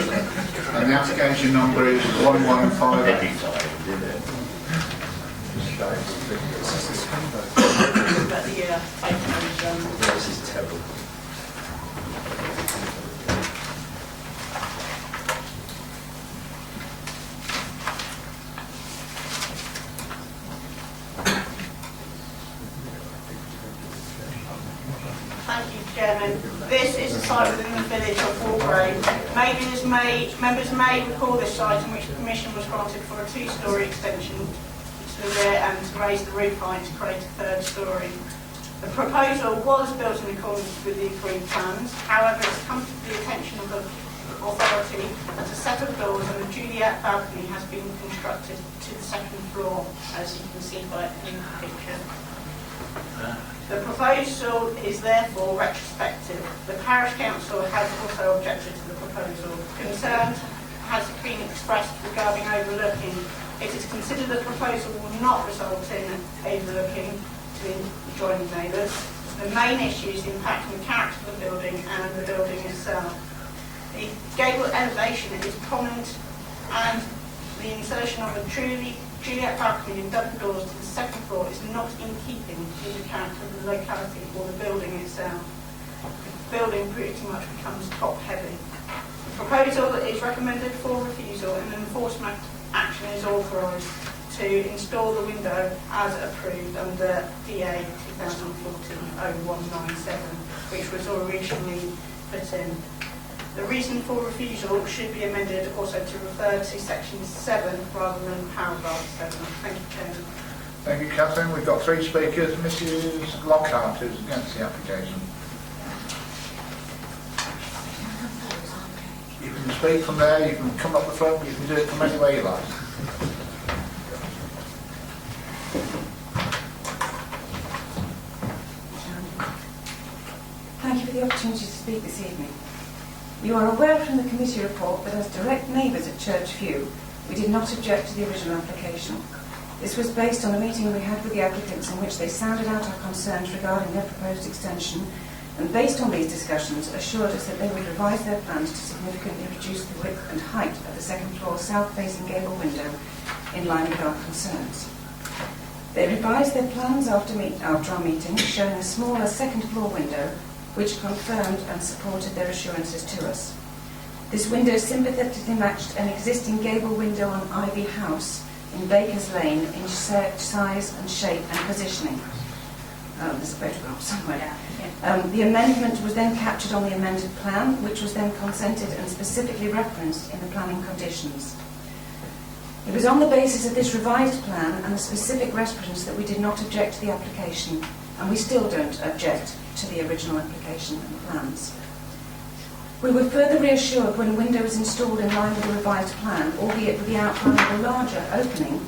and the application number is 1158. This is terrible. Thank you, Chairman. This is a site within the village of Walgrave. Members may recall this site in which the permission was granted for a 2-storey extension to the rear and to raise the roof height to create a 3rd storey. The proposal was built in accordance with the agreed plans. However, it's come to the attention of the authority that a set of doors and a Juliet balcony has been constructed to the 2nd floor, as you can see by in the picture. The proposal is therefore retrospective. The parish council has also objected to the proposal. Concern has been expressed regarding overlooking. It is considered the proposal will not result in overlooking to the adjoining neighbours. The main issues impacting the character of the building and the building itself. The gable elevation is prominent, and the insertion of a truly Juliet balcony and double doors to the 2nd floor is not in keeping with the character of the locality or the building itself. The building pretty much becomes top heavy. The proposal is recommended for refusal, and enforcement action is authorised to install the window as approved under DA 2014-0197, which was originally put in. The reason for refusal should be amended also to refer to section 7 rather than paragraph 7. Thank you, Chairman. Thank you, Catherine. We've got 3 speakers. Mrs. Lockhart is against the application. You can speak from there, you can come up the front, you can do it from anywhere you like. Thank you for the opportunity to speak this evening. You are aware from the committee report that as direct neighbours at Churchview, we did not object to the original application. This was based on a meeting we had with the applicants in which they sounded out our concerns regarding their proposed extension, and based on these discussions assured us that they would revise their plans to significantly reduce the width and height of the 2nd floor south-facing gable window in line with our concerns. They revised their plans after our meeting, showing a smaller 2nd floor window which confirmed and supported their assurances to us. This window sympathetically matched an existing gable window on Ivy House in Baker's Lane in size and shape and positioning. There's a photograph somewhere. The amendment was then captured on the amended plan, which was then consented and specifically referenced in the planning conditions. It was on the basis of this revised plan and the specific reference that we did not object to the application, and we still don't object to the original application and plans. We were further reassured when a window was installed in line with the revised plan, albeit with the outline of a larger opening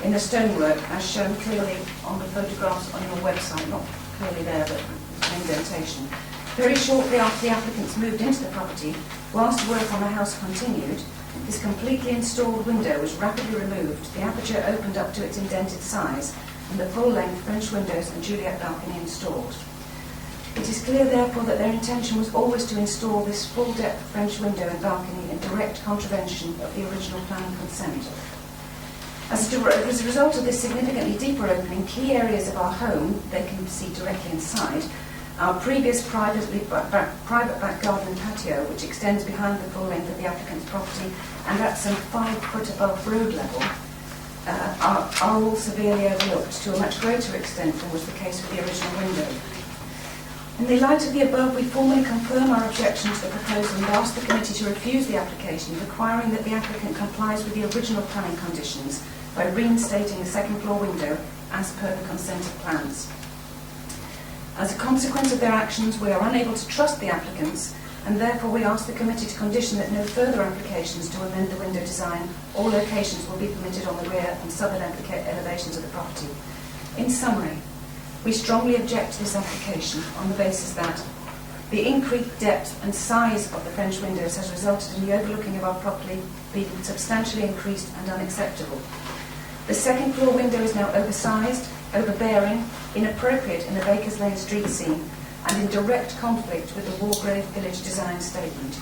in the stonework as shown clearly on the photographs on your website, not clearly there but an indentation. Very shortly after the applicants moved into the property, whilst work on the house continued, this completely installed window was rapidly removed, the aperture opened up to its indented size, and the full-length French windows and Juliet balcony installed. It is clear, therefore, that their intention was always to install this full-depth French window and balcony in direct contravention of the original planning consent. As a result of this significantly deeper opening, key areas of our home, they can see directly inside, our previous private back garden and patio, which extends behind the full length of the applicant's property and at some 5 foot above road level, are all severely overlooked to a much greater extent than was the case with the original window. In the light of the above, we formally confirm our objection to the proposal and ask the committee to refuse the application, requiring that the applicant complies with the original planning conditions by reinstating the second floor window as per the consented plans. As a consequence of their actions, we are unable to trust the applicants, and therefore we ask the committee to condition that no further applications to amend the window design or locations will be permitted on the rear and southern elevations of the property. In summary, we strongly object to this application on the basis that the increased depth and size of the French windows has resulted in the overlooking of our property being substantially increased and unacceptable. The second floor window is now oversized, overbearing, inappropriate in the Bakers Lane street scene, and in direct conflict with the Walgrave Village Design Statement.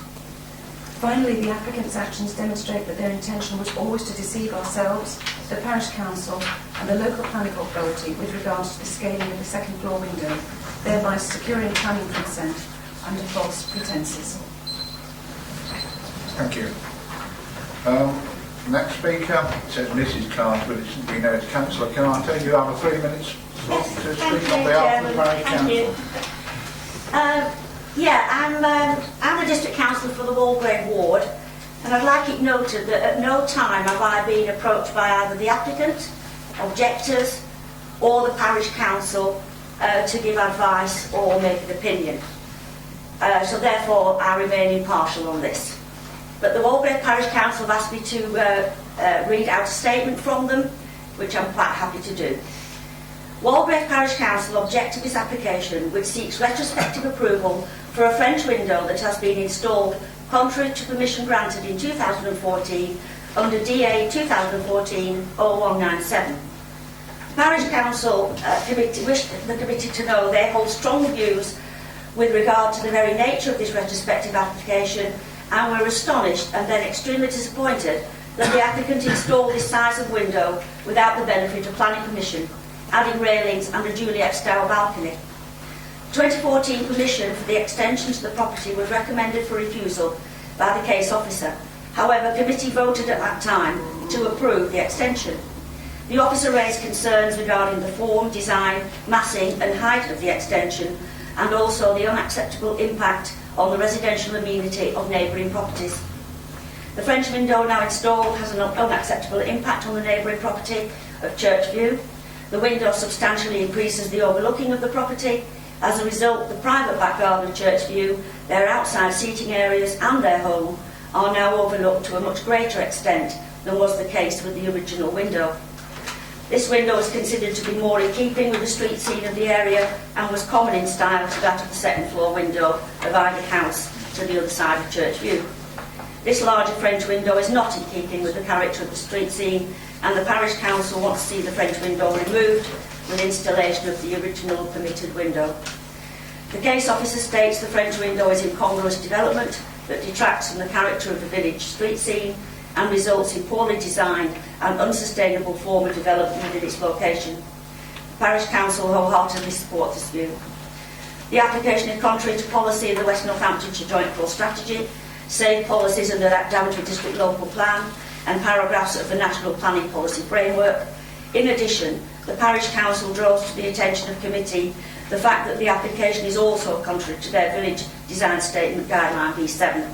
Finally, the applicant's actions demonstrate that their intention was always to deceive ourselves, the parish council and the local planning authority with regards to the scaling of the second floor window, thereby securing planning consent under false pretences. Thank you. Next speaker, it says Mrs. Carr, but we know it's Councillor Carter. You have a 3 minutes slot to speak on behalf of the parish council. I'm the district councillor for the Walgrave ward, and I'd like it noted that at no time have I been approached by either the applicant, objectors, or the parish council to give advice or make an opinion. So therefore, I remain impartial on this. But the Walgrave Parish Council have asked me to read out a statement from them, which I'm quite happy to do. Walgrave Parish Council object to this application, which seeks retrospective approval for a French window that has been installed contrary to permission granted in 2014 under DA 2014-0197. The Parish Council wish the committee to know they hold strong views with regard to the very nature of this retrospective application, and were astonished and then extremely disappointed that the applicant installed this size of window without the benefit of planning permission, adding railings and a Juliet-style balcony. 2014 permission for the extension to the property was recommended for refusal by the case officer. However, committee voted at that time to approve the extension. The officer raised concerns regarding the form, design, massing and height of the extension, and also the unacceptable impact on the residential amenity of neighbouring properties. The French window now installed has an unacceptable impact on the neighbouring property of Churchview. The window substantially increases the overlooking of the property. As a result, the private back garden of Churchview, their outside seating areas and their home are now overlooked to a much greater extent than was the case with the original window. This window is considered to be more in keeping with the street scene of the area and was common in style to that of the second floor window of either house to the other side of Churchview. This larger French window is not in keeping with the character of the street scene, and the parish council wants to see the French window removed with installation of the original permitted window. The case officer states the French window is incongruous development that detracts from the character of the village street scene and results in poorly designed and unsustainable form of development within its location. The parish council wholeheartedly supports this view. The application is contrary to policy of the West Northamptonshire Joint Force Strategy, safe policies under that Daventry District Local Plan, and paragraphs of the National Planning Policy Framework. In addition, the parish council draws to the attention of committee the fact that the application is also contrary to their village design statement guideline B7.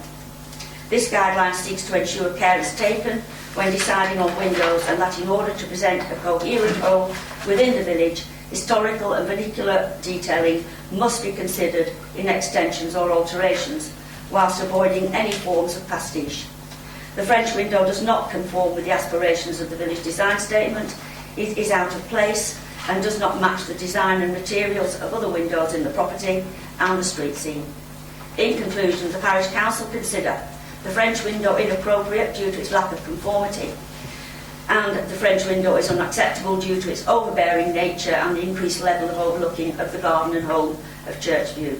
This guideline seeks to ensure care is taken when deciding on windows, and that in order to present a coherent whole within the village, historical and vernacular detailing must be considered in extensions or alterations, whilst avoiding any forms of pastiche. The French window does not conform with the aspirations of the village design statement. It is out of place and does not match the design and materials of other windows in the property and the street scene. In conclusion, the parish council consider the French window inappropriate due to its lack of conformity and the French window is unacceptable due to its overbearing nature and the increased level of overlooking of the garden and home of Churchview.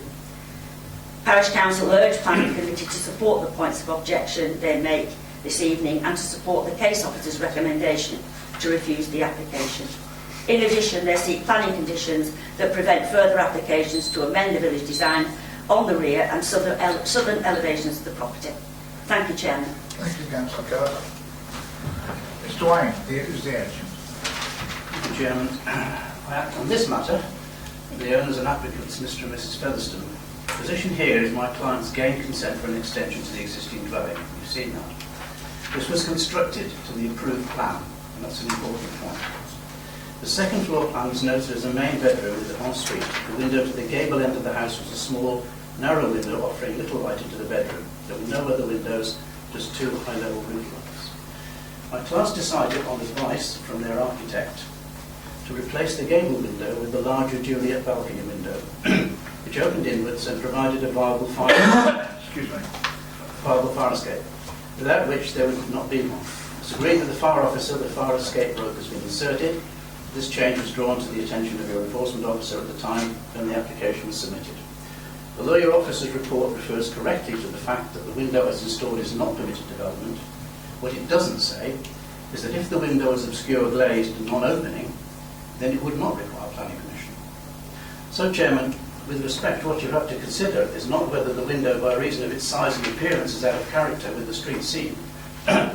Parish Council urge Planning Committee to support the points of objection they make this evening and to support the case officer's recommendation to refuse the application. In addition, they seek planning conditions that prevent further applications to amend the village design on the rear and southern elevations of the property. Thank you, Chairman. Thank you, Councillor Carter. Mr Wayne, here is the action. Thank you, Chairman. I act on this matter, the owners and applicants, Mr and Mrs Featherstone. The position here is my client's gained consent for an extension to the existing dwelling. You've seen that. This was constructed to the approved plan, and that's an important point. The second floor plan was noted as a main bedroom with an ensuite. The window to the gable end of the house was a small, narrow window offering little light into the bedroom. There were no other windows, just two high-level roof lights. My clients decided, on advice from their architect, to replace the gable window with the larger Juliet balcony window, which opened inwards and provided a viable fire escape, without which there would not be one. It's agreed with the fire officer that fire escape rope has been inserted. This change was drawn to the attention of your enforcement officer at the time when the application was submitted. Although your officer's report refers correctly to the fact that the window as installed is not permitted development, what it doesn't say is that if the window is obscure, glazed and non-opening, then it would not require planning permission. So, Chairman, with respect to what you have to consider is not whether the window, by reason of its size and appearance, is out of character with the street scene, but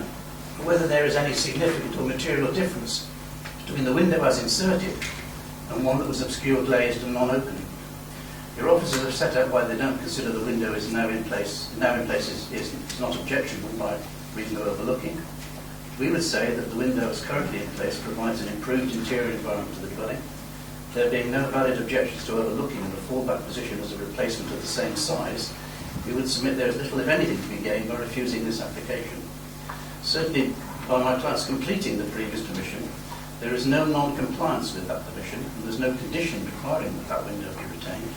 whether there is any significant or material difference between the window as inserted and one that was obscure, glazed and non-opening. Your officers have set out why they don't consider the window is now in place is not objectionable by reason of overlooking. We would say that the window as currently in place provides an improved interior environment to the dwelling. There being no valid objections to overlooking and the fallback position as a replacement of the same size, we would submit there is little, if anything, to be gained by refusing this application. Certainly, by my clients completing the previous permission, there is no non-compliance with that permission, and there's no condition requiring that that window be retained.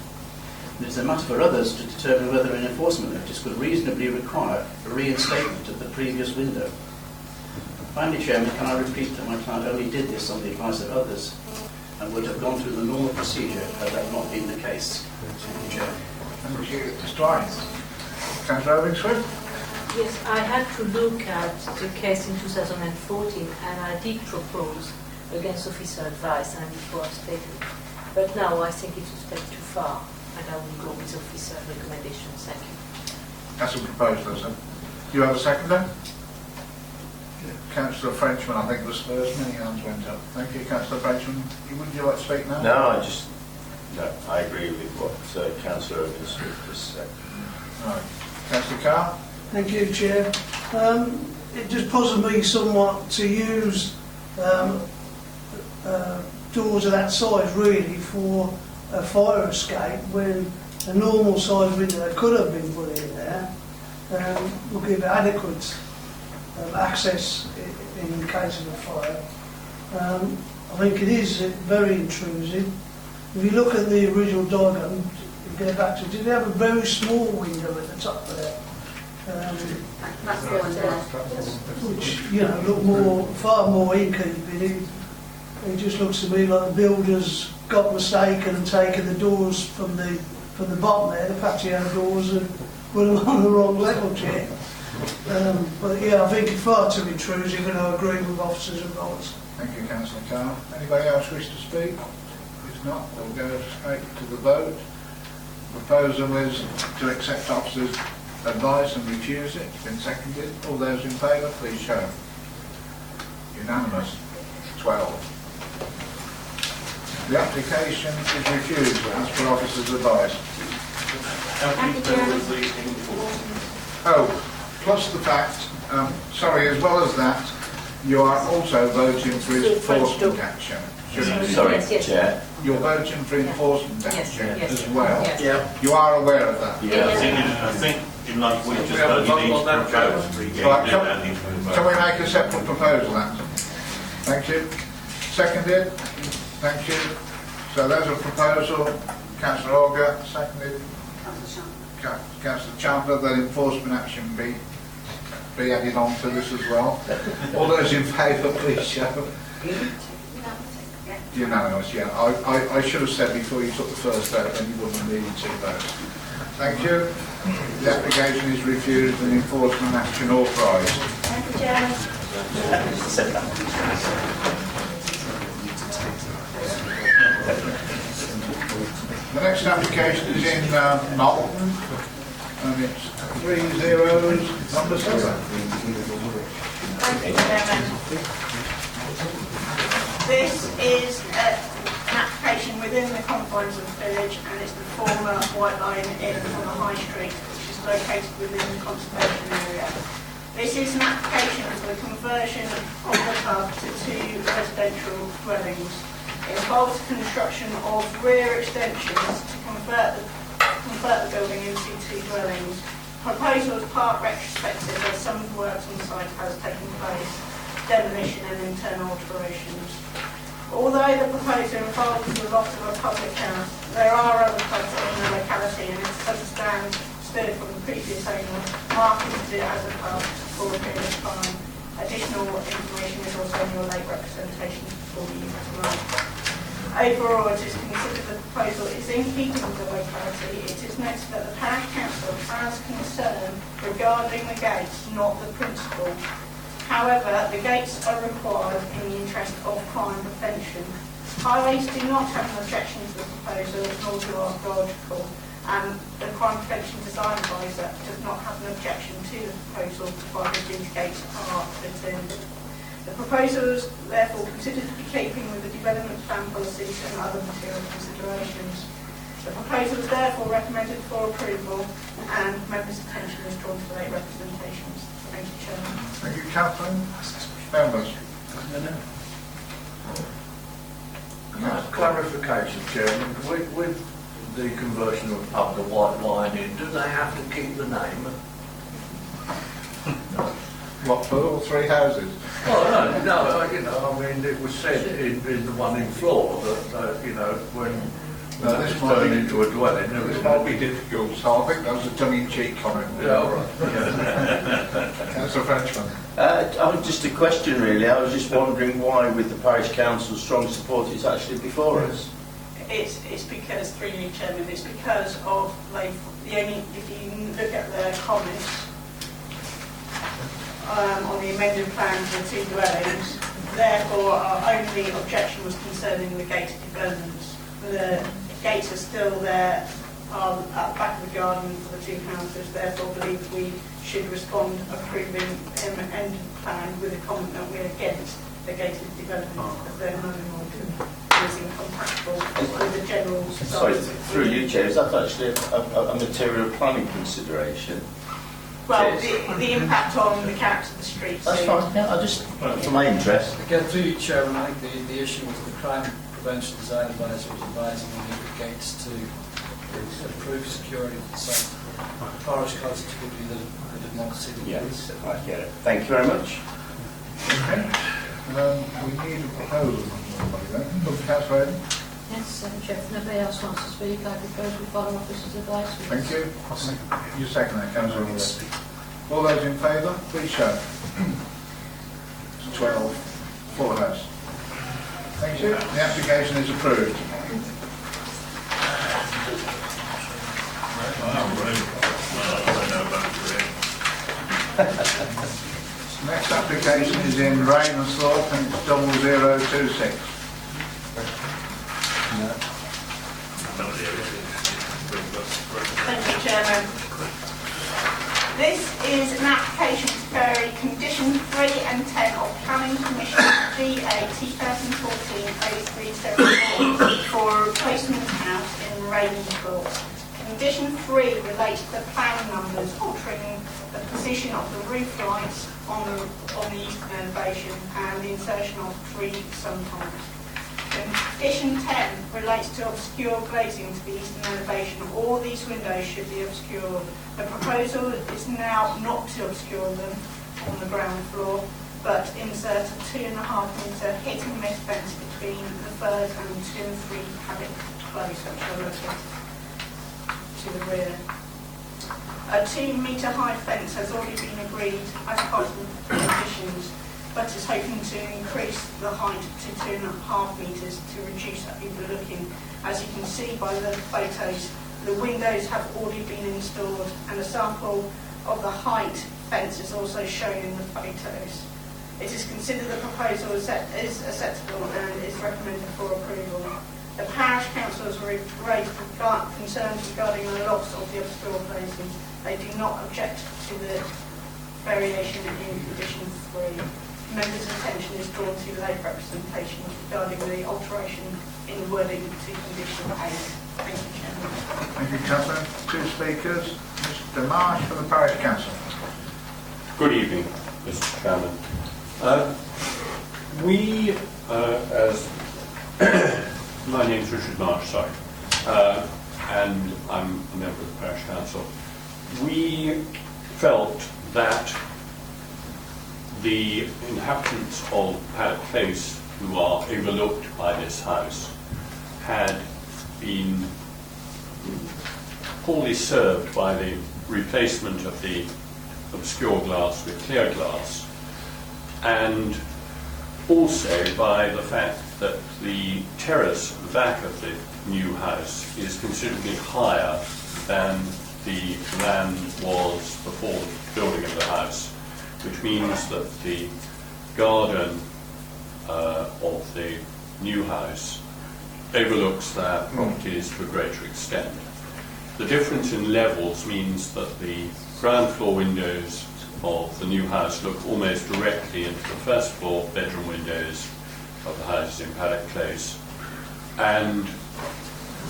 And it's a matter for others to determine whether an enforcement notice could reasonably require a reinstatement of the previous window. Finally, Chairman, can I repeat that my client only did this on the advice of others and would have gone through the normal procedure had that not been the case. Thank you, Chair. Thank you, Mr Wayne. Councillor Obingsworth. Yes, I had to look at the case in 2014 and I did propose against officer advice and it was taken. But now I think it's a step too far and I will go with officer recommendations. Thank you. That's a proposal, sir. Do you have a seconder? Councillor Frenchman, I think, was first. Many hands went up. Thank you, Councillor Frenchman. Would you like to speak now? No, I agree with what Councillor Obingsworth just said. Right. Councillor Carr? Thank you, Chair. It just puzzled me somewhat to use doors of that size really for a fire escape when a normal size window that could have been put in there will give adequate access in case of a fire. I think it is very intrusive. If you look at the original diagram, you get back to, did they have a very small window at the top there? That's the one there. Which, you know, look far more in-keeping. It just looks to me like the builders got mistaken and taken the doors from the bottom there, the patio doors, and put them on the wrong level, Chair. But yeah, I think it's far too intrusive, and I agree with officers' advice. Thank you, Councillor Carr. Anybody else wish to speak? If not, we'll go straight to the vote. The proposal is to accept officers' advice and refuse it. It's been seconded. All those in favour, please show. Unanimous. 12. The application is refused as per officers' advice. Oh, plus the fact, as well as that, you are also voting for enforcement action. Sorry, Chair. You're voting for enforcement action as well. Yes. Yeah. You are aware of that? Yeah. I think in like we just heard, you need to propose. Right, can we make a separate proposal, Anthony? Thank you. Seconded? Thank you. So there's a proposal. Councillor Auger, seconded. Councillor Chandler, that enforcement action be be added on to this as well. All those in favour, please show. Unanimous, yeah. I should have said before you took the first vote, then you wouldn't have needed 2 votes. Thank you. The application is refused and enforcement action authorised. Thank you, Chairman. The next application is in Knoll, and it's 3 zeros, number 7. Thank you, Chairman. This is an application within the confines of the village, and it's the former White Lion Inn on the High Street, which is located within the conservation area. This is an application for the conversion of the pub to 2 residential dwellings. It involves the construction of rear extensions to convert the building into 2 dwellings. Proposal is part retrospective as some of the works on the site has taken place, demolition and internal alterations. Although the proposal involves the loss of a public house, there are other pubs in the locality, and it's understood from the previous owner marketed it as a pub for a period of time. Additional information is also in your late representation before you tonight. Overall, it is considered the proposal is in keeping with the locality. It is noted that the parish council has concern regarding the gates, not the principle. However, the gates are required in the interest of crime prevention. Highways do not have an objection to the proposal, nor do archaeological, and the crime prevention design advisor does not have an objection to the proposal provided these gates are fitted in. The proposal is therefore considered to be keeping with the development plan policies and other material considerations. The proposal is therefore recommended for approval, and members' attention is drawn to the late representations. Thank you, Chairman. Thank you, Catherine. Members. Clarification, Chairman. With the conversion of the White Lion Inn, do they have to keep the name? What, for all 3 houses? Oh, no, you know, I mean, it was said in the one in Floor that, you know, when this it's might turned be- into a dwelling, it was This might be difficult, so I think that was a tongue-in-cheek comment. Yeah, all right. Councillor Frenchman. Just a question really. I was just wondering why, with the parish council's strong support, it's actually before us. It's because, through you, Chairman, it's because of if you look at the comments on the amended plan for the 2 dwellings, therefore our only objection was concerning the gated developments. The gates are still there at the back of the garden for the 2 houses, therefore believe we should respond approving an amended plan with a comment that we're against the gated development as they're no longer is incompatible with the general Sorry, society. through you, Chair, is that actually a material planning consideration? Well, the impact on the character of the street. That's fine, yeah, I just, for my interest. Again, through you, Chairman, I think the issue was the crime prevention design advisor was advising on the gates to improve security of the site. Parish council typically they didn't want to see the gates. Yes, I get it. Thank you very much. Okay. We need a proposal from somebody then. Look, Councillor Eden. Yes, Chair, if nobody else wants to speak, I propose we follow officer's advice. Thank you. You second that, Councillor Eden. All those in favour, please show. It's 12. Full house. Thank you. The application is approved. Next application is in Ravensthorpe and it's 0026. Thank you, Chairman. This is an application to vary condition 3 and 10 of Planning Commission GA 2014-0374 for a replacement house in Ravensthorpe. Condition 3 relates to the plan numbers altering the position of the roof lights on the eastern elevation and the insertion of 3 sun-pumps. Condition 10 relates to obscure glazing to the eastern elevation. All these windows should be obscured. The proposal is now not to obscure them on the ground floor, but insert a 2.5 metre hit and miss fence between the third and 2 and 3 paddock close, which are located to the rear. A 2-metre high fence has already been agreed as part of the conditions, but is hoping to increase the height to 2.5 metres to reduce that overlooking. As you can see by the photos, the windows have already been installed, and a sample of the height fence is also shown in the photos. It is considered the proposal is acceptable and is recommended for approval. The parish council has raised concerns regarding the loss of the obscure places. They do not object to the variation in condition 3. Members' attention is drawn to late representation regarding the alteration in wording to condition 8. Thank you, Chairman. Thank you, Councillor. 2 speakers. Mr. Marsh for the Parish Council. Good evening, Mr. Chairman. My name's Richard Marsh, sorry, and I'm a member of the Parish Council. We felt that the inhabitants of Paddock Place, who are overlooked by this house, had been poorly served by the replacement of the obscure glass with clear glass, and also by the fact that the terrace at the back of the new house is considerably higher than the land was before the building of the house, which means that the garden of the new house overlooks their properties to a greater extent. The difference in levels means that the ground floor windows of the new house look almost directly into the first floor bedroom windows of the houses in Paddock Place, and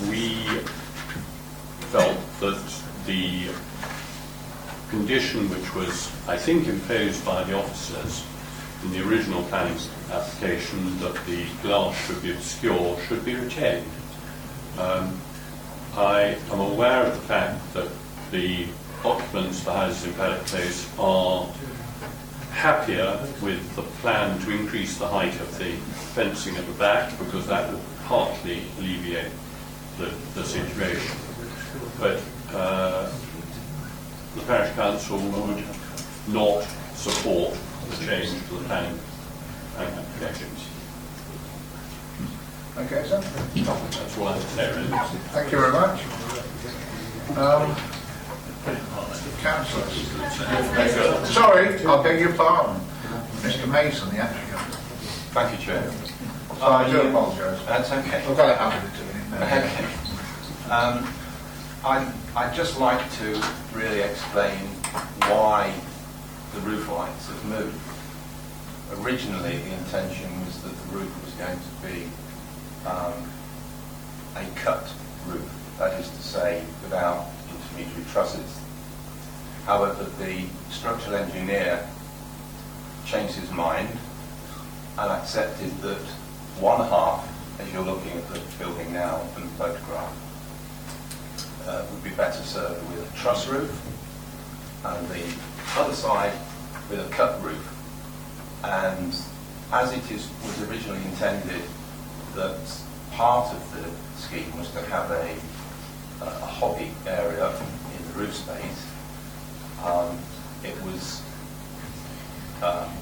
we felt that the condition which was, I think, imposed by the officers in the original planning application, that the glass should be obscure, should be retained. I am aware of the fact that the occupants of the houses in Paddock Place are happier with the plan to increase the height of the fencing at the back, because that will partly alleviate the situation. But the Parish Council would not support the change to the planning applications. Okay, sir. That's all I have to say, really. Thank you very much. Councillors. Sorry, I beg your pardon. Mr. Mason, the applicant. Thank you, Chair. I do apologise. That's okay. I've got a habit of doing it. Okay. I'd just like to really explain why the roof lights have moved. Originally, the intention was that the roof was going to be a cut roof, that is to say, without intermediary trusses. However, the structural engineer changed his mind and accepted that one half, as you're looking at the building now from the photograph, would be better served with a truss roof, and the other side with a cut roof. And as it was originally intended that part of the scheme was to have a hobby area in the roof space, it was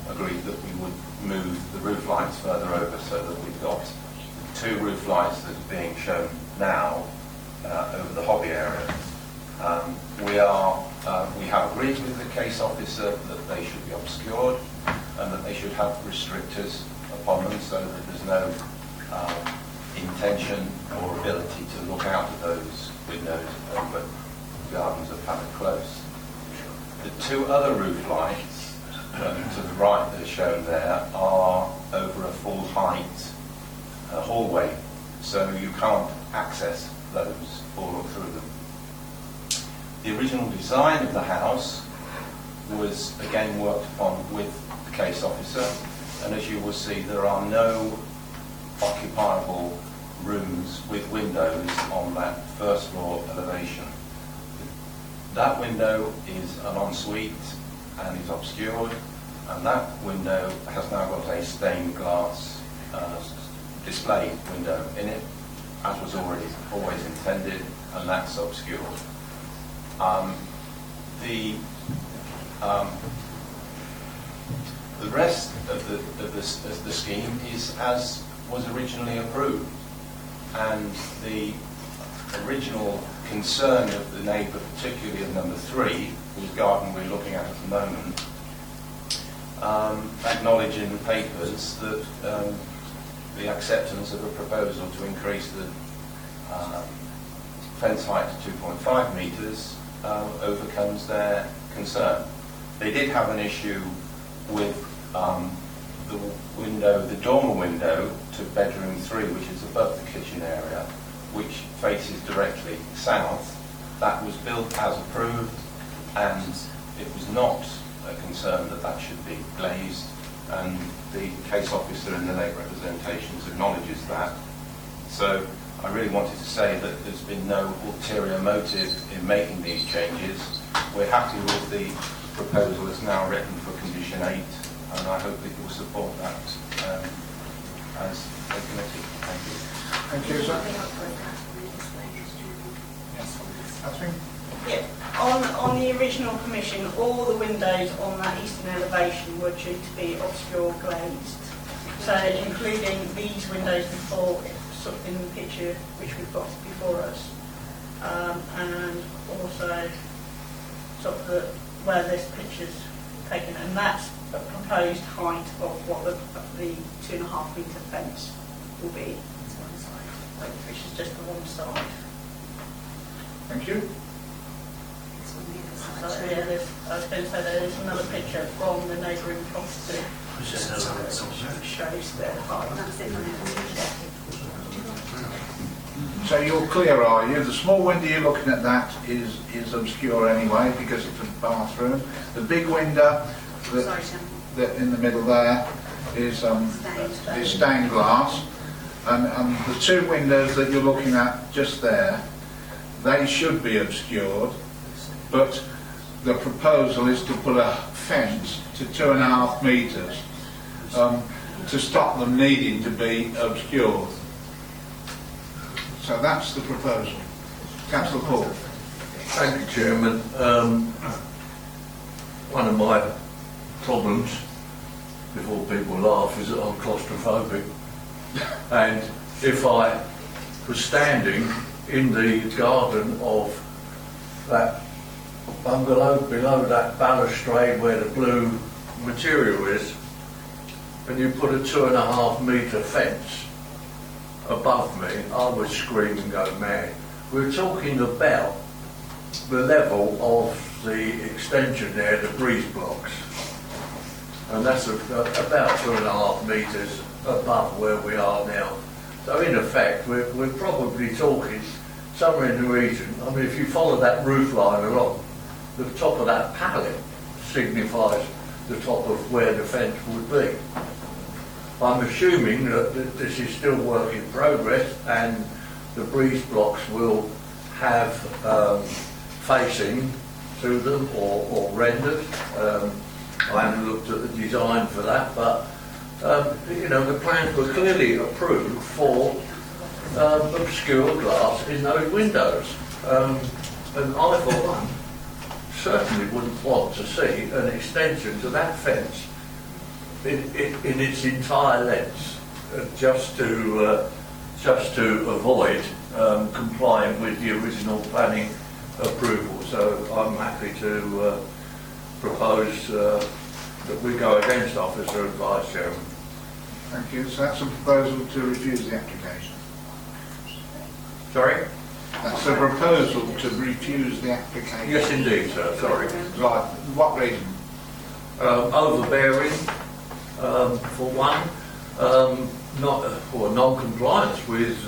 agreed that we would move the roof lights further over, so that we've got 2 roof lights that are being shown now over the hobby area. We have agreed with the case officer that they should be obscured and that they should have restrictors upon them, so that there's no intention or ability to look out of those windows over the gardens of Paddock Close. The 2 other roof lights to the right that are shown there are over a full height hallway, so you can't access those or look through them. The original design of the house was again worked upon with the case officer, and as you will see, there are no occupiable rooms with windows on that first floor elevation. That window is an ensuite and is obscured, and that window has now got a stained glass display window in it, as was always intended, and that's obscured. the rest of the scheme is as was originally approved, and the original concern of the neighbour, particularly of number 3, whose garden we're looking at the moment, acknowledge in the papers that the acceptance of a proposal to increase the fence height to 2.5 metres overcomes their concern. They did have an issue with the dormer window to bedroom 3, which is above the kitchen area, which faces directly south. That was built as approved, and it was not a concern that that should be glazed, and the case officer in the late representations acknowledges that. So I really wanted to say that there's been no ulterior motive in making these changes. We're happy with the proposal that's now written for condition 8, and I hope that you'll support that as a committee. Thank you. Thank you, sir. Yeah. On the original commission, all the windows on that eastern elevation were due to be obscure glazed. So including these windows before, sort of in the picture which we've got before us, and also sort of where this picture's taken, and that's a proposed height of what the 2.5 metre fence will be, which is just the one side. Thank you. So, yeah, I was going to say there's another picture from the neighbouring property which shows their height. So you're clear, are you? The small window you're looking at, that is obscure anyway because it's a bathroom. The big window that in the middle there is stained glass, and the 2 windows that you're looking at just there, they should be obscured, but the proposal is to put a fence to 2.5 metres to stop them needing to be obscured. So that's the proposal. Councillor Paul. Thank you, Chairman. One of my problems, before people laugh, is that I'm claustrophobic. And if I was standing in the garden of that bungalow below that balustrade where the blue material is, and you put a 2.5 metre fence above me, I would scream and go mad. We're talking about the level of the extension there, the breeze blocks, and that's about 2.5 metres above where we are now. So in effect, we're probably talking somewhere in the region. I mean, if you follow that roof line along, the top of that pallet signifies the top of where the fence would be. I'm assuming that this is still work in progress, and the breeze blocks will have facing to them or rendered. I haven't looked at the design for that, but you know, the plans were clearly approved for obscure glass in those windows, and I for one certainly wouldn't want to see an extension to that fence in its entire length, just to avoid complying with the original planning approval. So I'm happy to propose that we go against Officer Advice, Chairman. Thank you. So that's a proposal to refuse the application. Sorry? That's a proposal to refuse the application. Yes, indeed, sir. Sorry. Right. What reason? Overbearing, for one, non-compliance with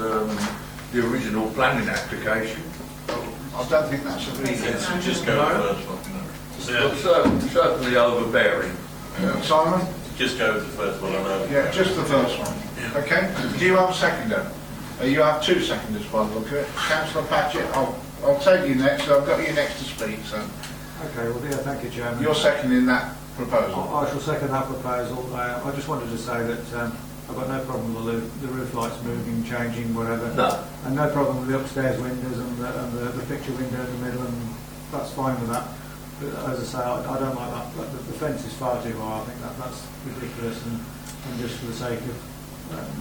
the original planning application. I don't think that's a reason. Just go with the first one. But certainly overbearing. Simon? Just go with the first one. I know. Yeah, just the first one. Okay. Do you have a seconder? You have 2 seconders by the look of it. Councillor Patchett, I'll take you next. I've got you next to speak. So. Okay. Well, yeah. Thank you, Chairman. You're seconding that proposal. I shall second that proposal. I just wanted to say that I've got no problem with the roof lights moving, changing, whatever. No. And no problem with the upstairs windows and the picture window in the middle, and that's fine with that. But as I say, I don't like that. The fence is far too high. I think that's ridiculous, and just for the sake of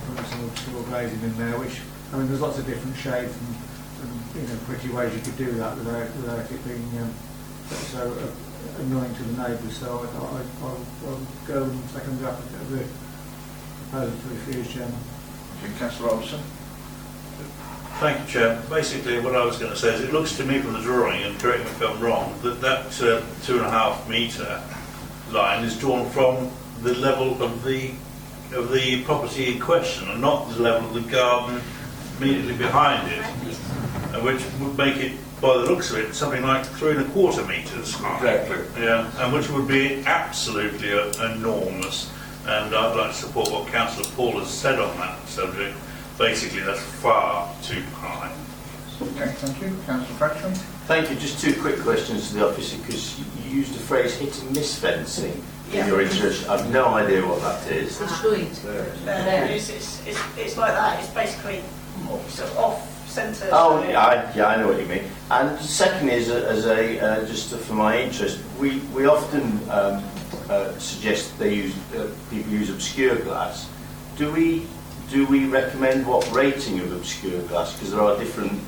putting some obscure glazing in there, which, I mean, there's lots of different shades and pretty ways you could do that without it being so annoying to the neighbours. So I'll go and second draft of the proposal to refuse, Chairman. Thank you, Councillor Robertson. Thank you, Chair. Basically, what I was going to say is it looks to me from the drawing, and correct me if I'm wrong, that 2.5 metre line is drawn from the level of the property in question, and not the level of the garden immediately behind it, which would make it, by the looks of it, something like 3.25 metres high. Exactly. Yeah, and which would be absolutely enormous. And I'd like to support what Councillor Paul has said on that subject. Basically, that's far too high. Okay, thank you. Councillor Fratcham. Thank you. Just two quick questions to the officer, because you used the phrase hit and miss fencing in your introduction. I've no idea what that is. It's like that. It's basically sort of off-centre. Oh, yeah, I know what you mean. And second is, just for my interest, we often suggest people use obscure glass. Do we recommend what rating of obscure glass? Because there are different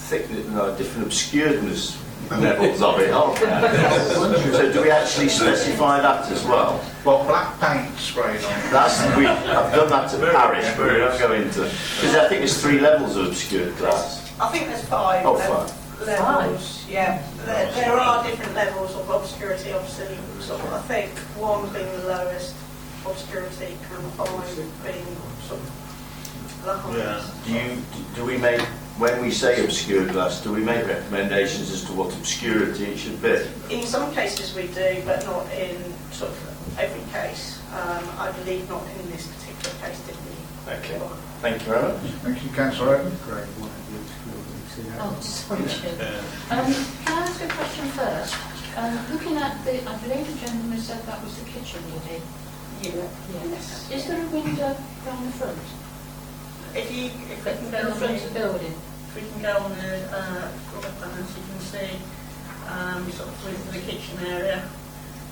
thickness, different obscureness levels of it, aren't there? So do we actually specify that as well? Well, black paint sprayed on. I've done that at Paris, but we don't go into. Because I think there's 3 levels of obscured glass. I think there's 5 levels. Yeah, there are different levels of obscurity. Obviously, sort of, I think 1 being the lowest obscurity, and 5 being sort of the highest. Yeah. Do we make, when we say obscured glass, do we make recommendations as to what obscurity it should be? In some cases we do, but not in sort of every case. I believe not in this particular case, did we? Okay. Thank you very much. Thank you, Councillor Owen. Great. Oh, sorry, Chair. Can I ask a question first? Looking at I believe the gentleman said that was the kitchen unit. Yeah. Yes. Is there a window down the front? If we can go in on front of the building. If we can go on the floor plans, you can see sort of through the kitchen area,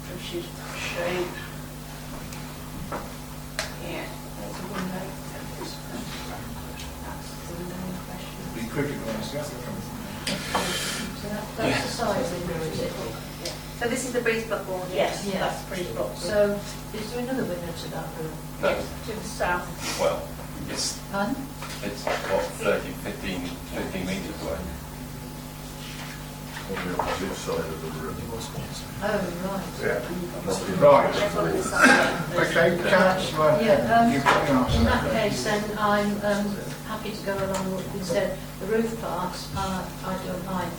which is shape. Yeah, there's a window. That's the window in question. Be critical, yes. So that's the size window, is it? Yeah. So this is the breeze block wall? Yes, Yeah. that's the breeze block. So is there another window to that room? No. To the south. Well, it's Pardon? what, 15 metres away. On the opposite side of the room. Oh, right. Right. Okay, Councillor. Yeah, You've got your answer. in that case then I'm happy to go along with what you said. The roof parts, I don't mind,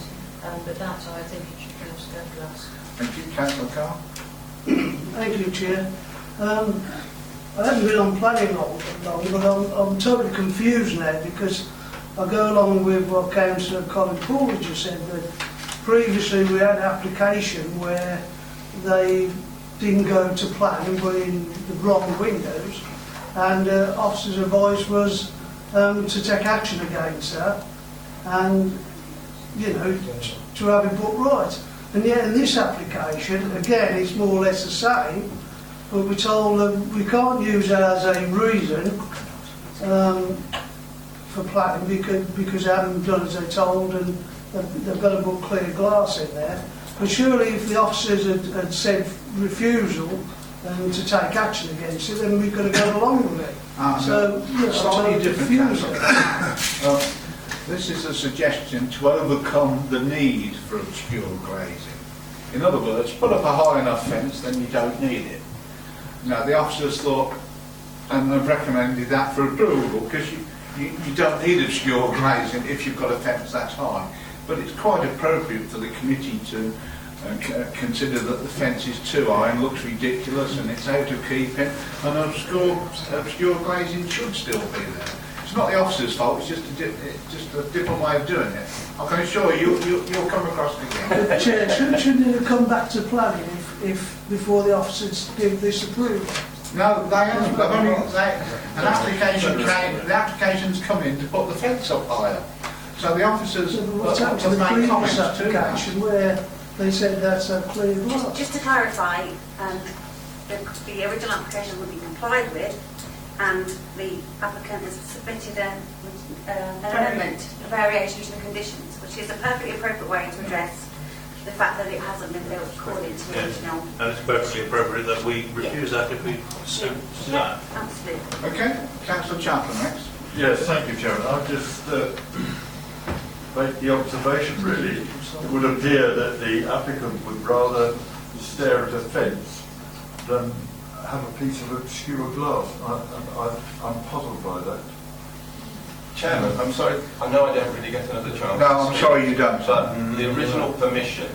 but that I think it should be obscure glass. Thank you, Councillor Carr. Thank you, Chair. I haven't been on planning long, but I'm totally confused now, because I go along with what Councillor Colin Poole just said, that previously we had an application where they didn't go to plan and put in the wrong windows, and officer's advice was to take action against that and, to have it put right. And yet in this application, again, it's more or less the same, but we're told that we can't use it as a reason for planning because they haven't done as they're told, and they've got to put clear glass in there. But surely if the officers had said refusal to take action against it, then we could have gone along with it. So, slightly different, Councillor. This is a suggestion to overcome the need for obscure glazing. In other words, put up a high enough fence, then you don't need it. Now, the officers thought, and have recommended that for approval, because you don't need obscure glazing if you've got a fence that high. But it's quite appropriate for the committee to consider that the fence is too high and looks ridiculous and it's out of keeping, and obscure glazing should still be there. It's not the officer's fault, it's just a different way of doing it. I can assure you, you'll come across it again. Chair, shouldn't it have come back to planning if before the officers give this approval? No, they haven't. The application's come in to put the fence up higher. So the officers What's happened to the previous application where they said that's a clear glass. Just to clarify, the original application would be complied with, and the applicant has submitted an amendment, a variation to the conditions, which is a perfectly appropriate way to address the fact that it hasn't been built according to the original. And it's perfectly appropriate that we refuse that if we so desire. Absolutely. Okay, Councillor Chaplin next. Yes, thank you, Chairman. I've just make the observation, really. It would appear that the applicant would rather stare at a fence than have a piece of obscure glass. I'm puzzled by that. Chairman, I'm sorry, I know I don't really get another chance. No, I'm sorry you don't. But the original permission.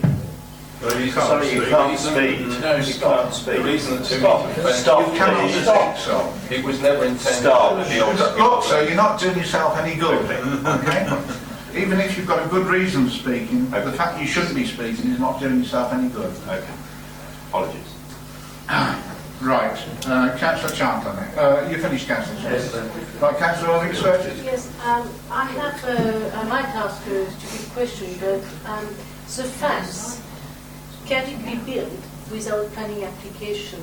You can't speak. No, you can't speak. The reason that Stop. You cannot Stop. stop. It was never intended Stop. to be obscure. Look, sir, you're not doing yourself any good, okay? Even if you've got a good reason for speaking, the fact you shouldn't be speaking is not doing yourself any good. Okay. Apologies. Right, Councillor Chandler. You finished, Councillor? Yes. Right, Councillor Olding, Yes, I have, I might ask a stupid question, but the fence, can it be built without planning application?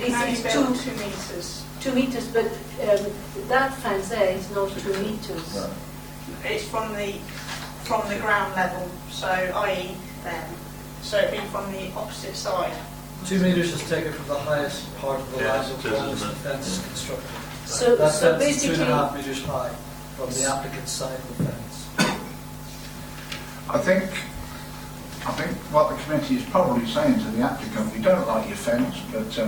It's 2 metres. 2 meters, but that fence there is not 2 meters. Right. It's from the ground level, so i.e. there. So it'd be from the opposite side. 2 metres is taken from the highest part of the Yes, line of it is, wall as isn't the it? fence is constructed. So That so fence is basically, 2.5 metres high from the applicant's side of the fence. I think what the committee is probably saying to the applicant, we don't like your fence, but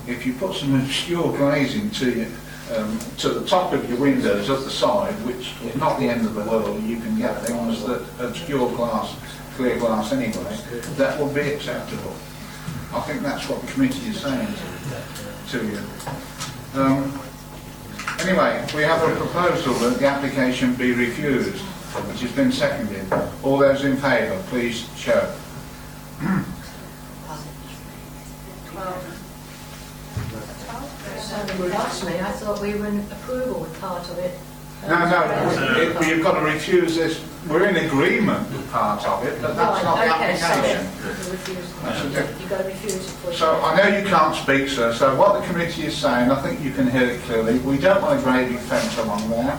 if you put some obscure glazing to the top of your windows at the side, which is not the end of the world, you can get things that obscure glass, clear glass anyway, that will be acceptable. I think that's what the committee is saying to you. Anyway, we have a proposal that the application be refused, which has been seconded. All those in favour, please show. Actually, I thought we were in approval with part of it. No, you've got to refuse this. We're in agreement with part of it, but that's not the application. You've got to refuse it for So I know you can't speak, sir, so what the committee is saying, I think you can hear it clearly. We don't want a grading fence along there,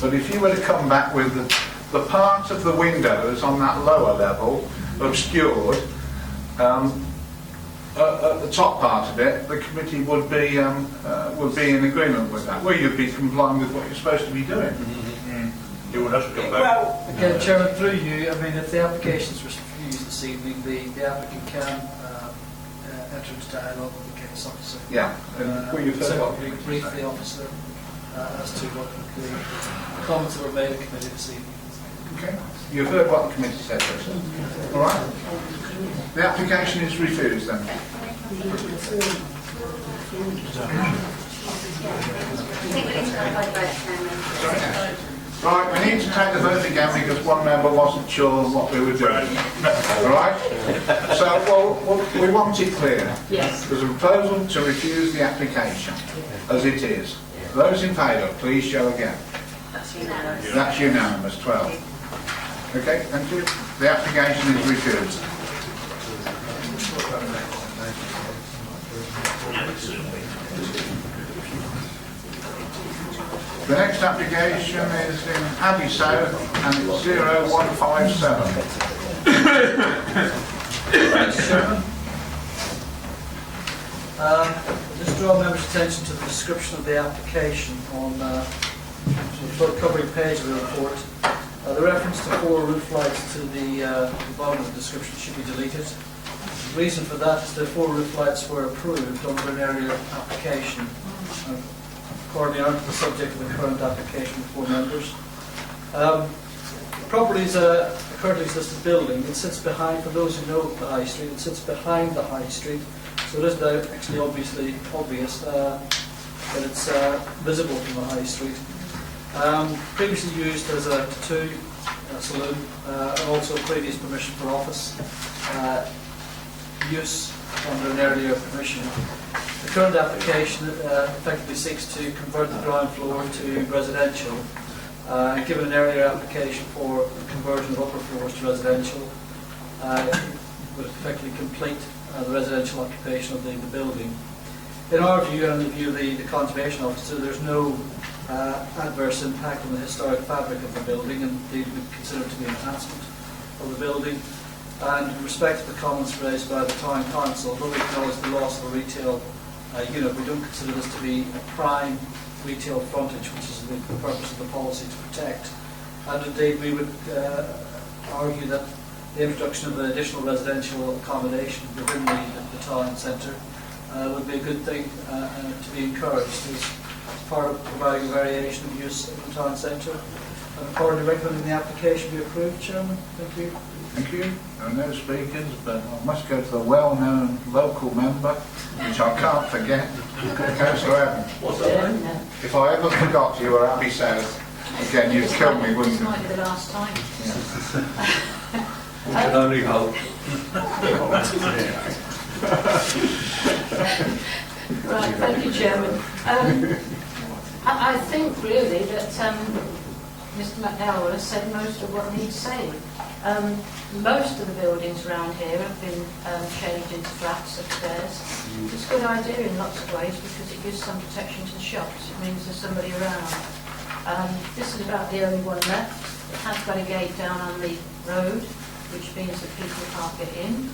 but if you were to come back with the part of the windows on that lower level obscured, at the top part of it, the committee would be in agreement with that. Well, you'd be complying with what you're supposed to be doing. You would have to come back. Well, Again, Chairman, through you, I mean, if the application is refused this evening, the applicant can enter into dialogue with the case officer. Yeah, well, you've heard what Simply brief the officer as to what the comments that were made at committee this evening. Okay. You've heard what the committee said, sir. All right. The application is refused then. Right, we need to take the vote again because one member wasn't sure what we were doing. All right? So, we want it clear. Yes. There's a proposal to refuse the application as it is. Those in favour, please show again. That's unanimous, 12. Okay, thank you. The application is refused. The next application is in Abbey South and it's 0157. Just draw members' attention to the description of the application on the front covering page of the report. The reference to 4 roof lights to the bottom of the description should be deleted. The reason for that is that 4 roof lights were approved under an area application. Accordingly, aren't the subject of the current application before members. The property is a currently listed building. It sits behind, for those who know the High Street, it sits behind the High Street. So it is actually obviously obvious that it's visible from the High Street. Previously used as a tattoo saloon and also previous permission for office use under an earlier permission. The current application effectively seeks to convert the ground floor to residential Given an earlier application for conversion of upper floors to residential, it would effectively complete the residential occupation of the building. In our view, and in the view of the Conservation Officer, there's no adverse impact on the historic fabric of the building, and indeed we consider it to be an enhancement of the building. And in respect to the comments raised by the Town Council, although we acknowledge the loss of a retail unit, we don't consider this to be a prime retail frontage, which is the purpose of the policy to protect. And indeed we would argue that the introduction of an additional residential accommodation within the town centre would be a good thing to be encouraged as part of providing a variation of use in the town centre. And accordingly recommending the application be approved, Chairman. Thank you. Thank you. There are no speakers, but I must go to the well-known local member, which I can't forget, Councillor Evans. What's that? If I ever forgot you were Abbey South, again, you'd kill me, wouldn't This you? might be the last time. We can only hope. Right, thank you, Chairman. I think really that Mr McDowell has said most of what needs saying. Most of the buildings around here have been changed into flats upstairs. It's a good idea in lots of ways because it gives some protection to the shops. It means there's somebody around. This is about the only one left. It has got a gate down on the road, which means that people can't get in.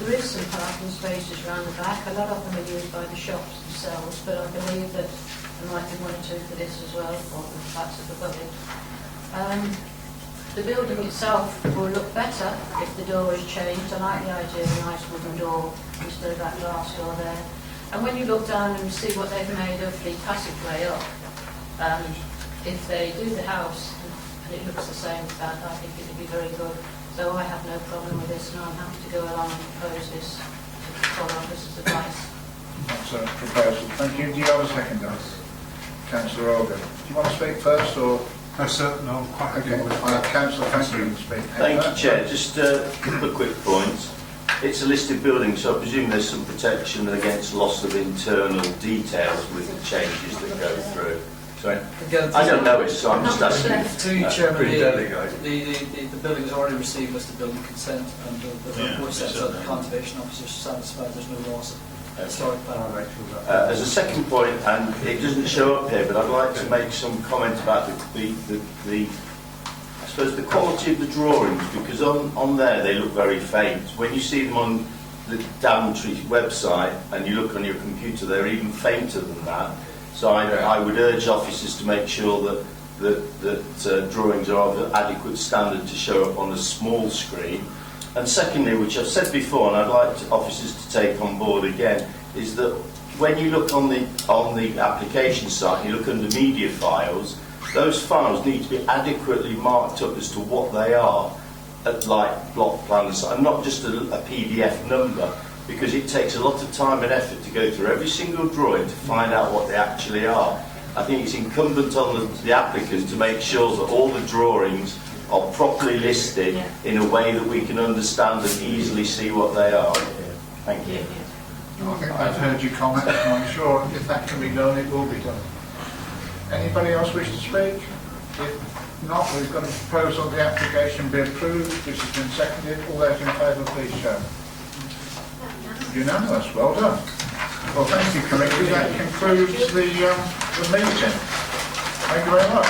There is some parking spaces around the back. A lot of them are used by the shops themselves, but I believe that there might be one or two for this as well, or the flats above it. The building itself will look better if the door is changed. I like the idea of a nice wooden door instead of that glass door there. And when you look down and see what they've made of the passageway up, if they do the house and it looks the same as that, I think it would be very good. So I have no problem with this, and I'm happy to go along and propose this to follow officer's advice. That's a proposal. Thank you. Do you have a second, guys? Councillor Olga. Do you want to speak first, or...? No, sir. No, I'm quite happy with that. Councillor, thank you. Speak. Thank you, Chair. Just a couple of quick points. It's a listed building, so I presume there's some protection against loss of internal details with the changes that go through. Sorry? I don't know it, so I'm just asking. To you, Chairman, the building has already received listed building consent, and the report says that the Conservation Officer is satisfied there's no loss of historic value. As a second point, and it doesn't show up here, but I'd like to make some comment about the I suppose the quality of the drawings, because on there they look very faint. When you see them on the Daventry website and you look on your computer, they're even fainter than that. So I would urge officers to make sure that drawings are of adequate standard to show up on a small screen. And secondly, which I've said before, and I'd like officers to take on board again, is that when you look on the application site, you look under media files, those files need to be adequately marked up as to what they are, like block plans, and not just a PDF number, because it takes a lot of time and effort to go through every single drawing to find out what they actually are. I think it's incumbent on the applicant to make sure that all the drawings are properly listed in a way that we can understand and easily see what they are. Thank you. I think I've heard your comments, and I'm sure if that can be done, it will be done. Anybody else wish to speak? If not, we've got a proposal the application be approved, which has been seconded. All those in favour, please show. Unanimous. Well done. Well, thank you, committee. That concludes the meeting. Thank you very much.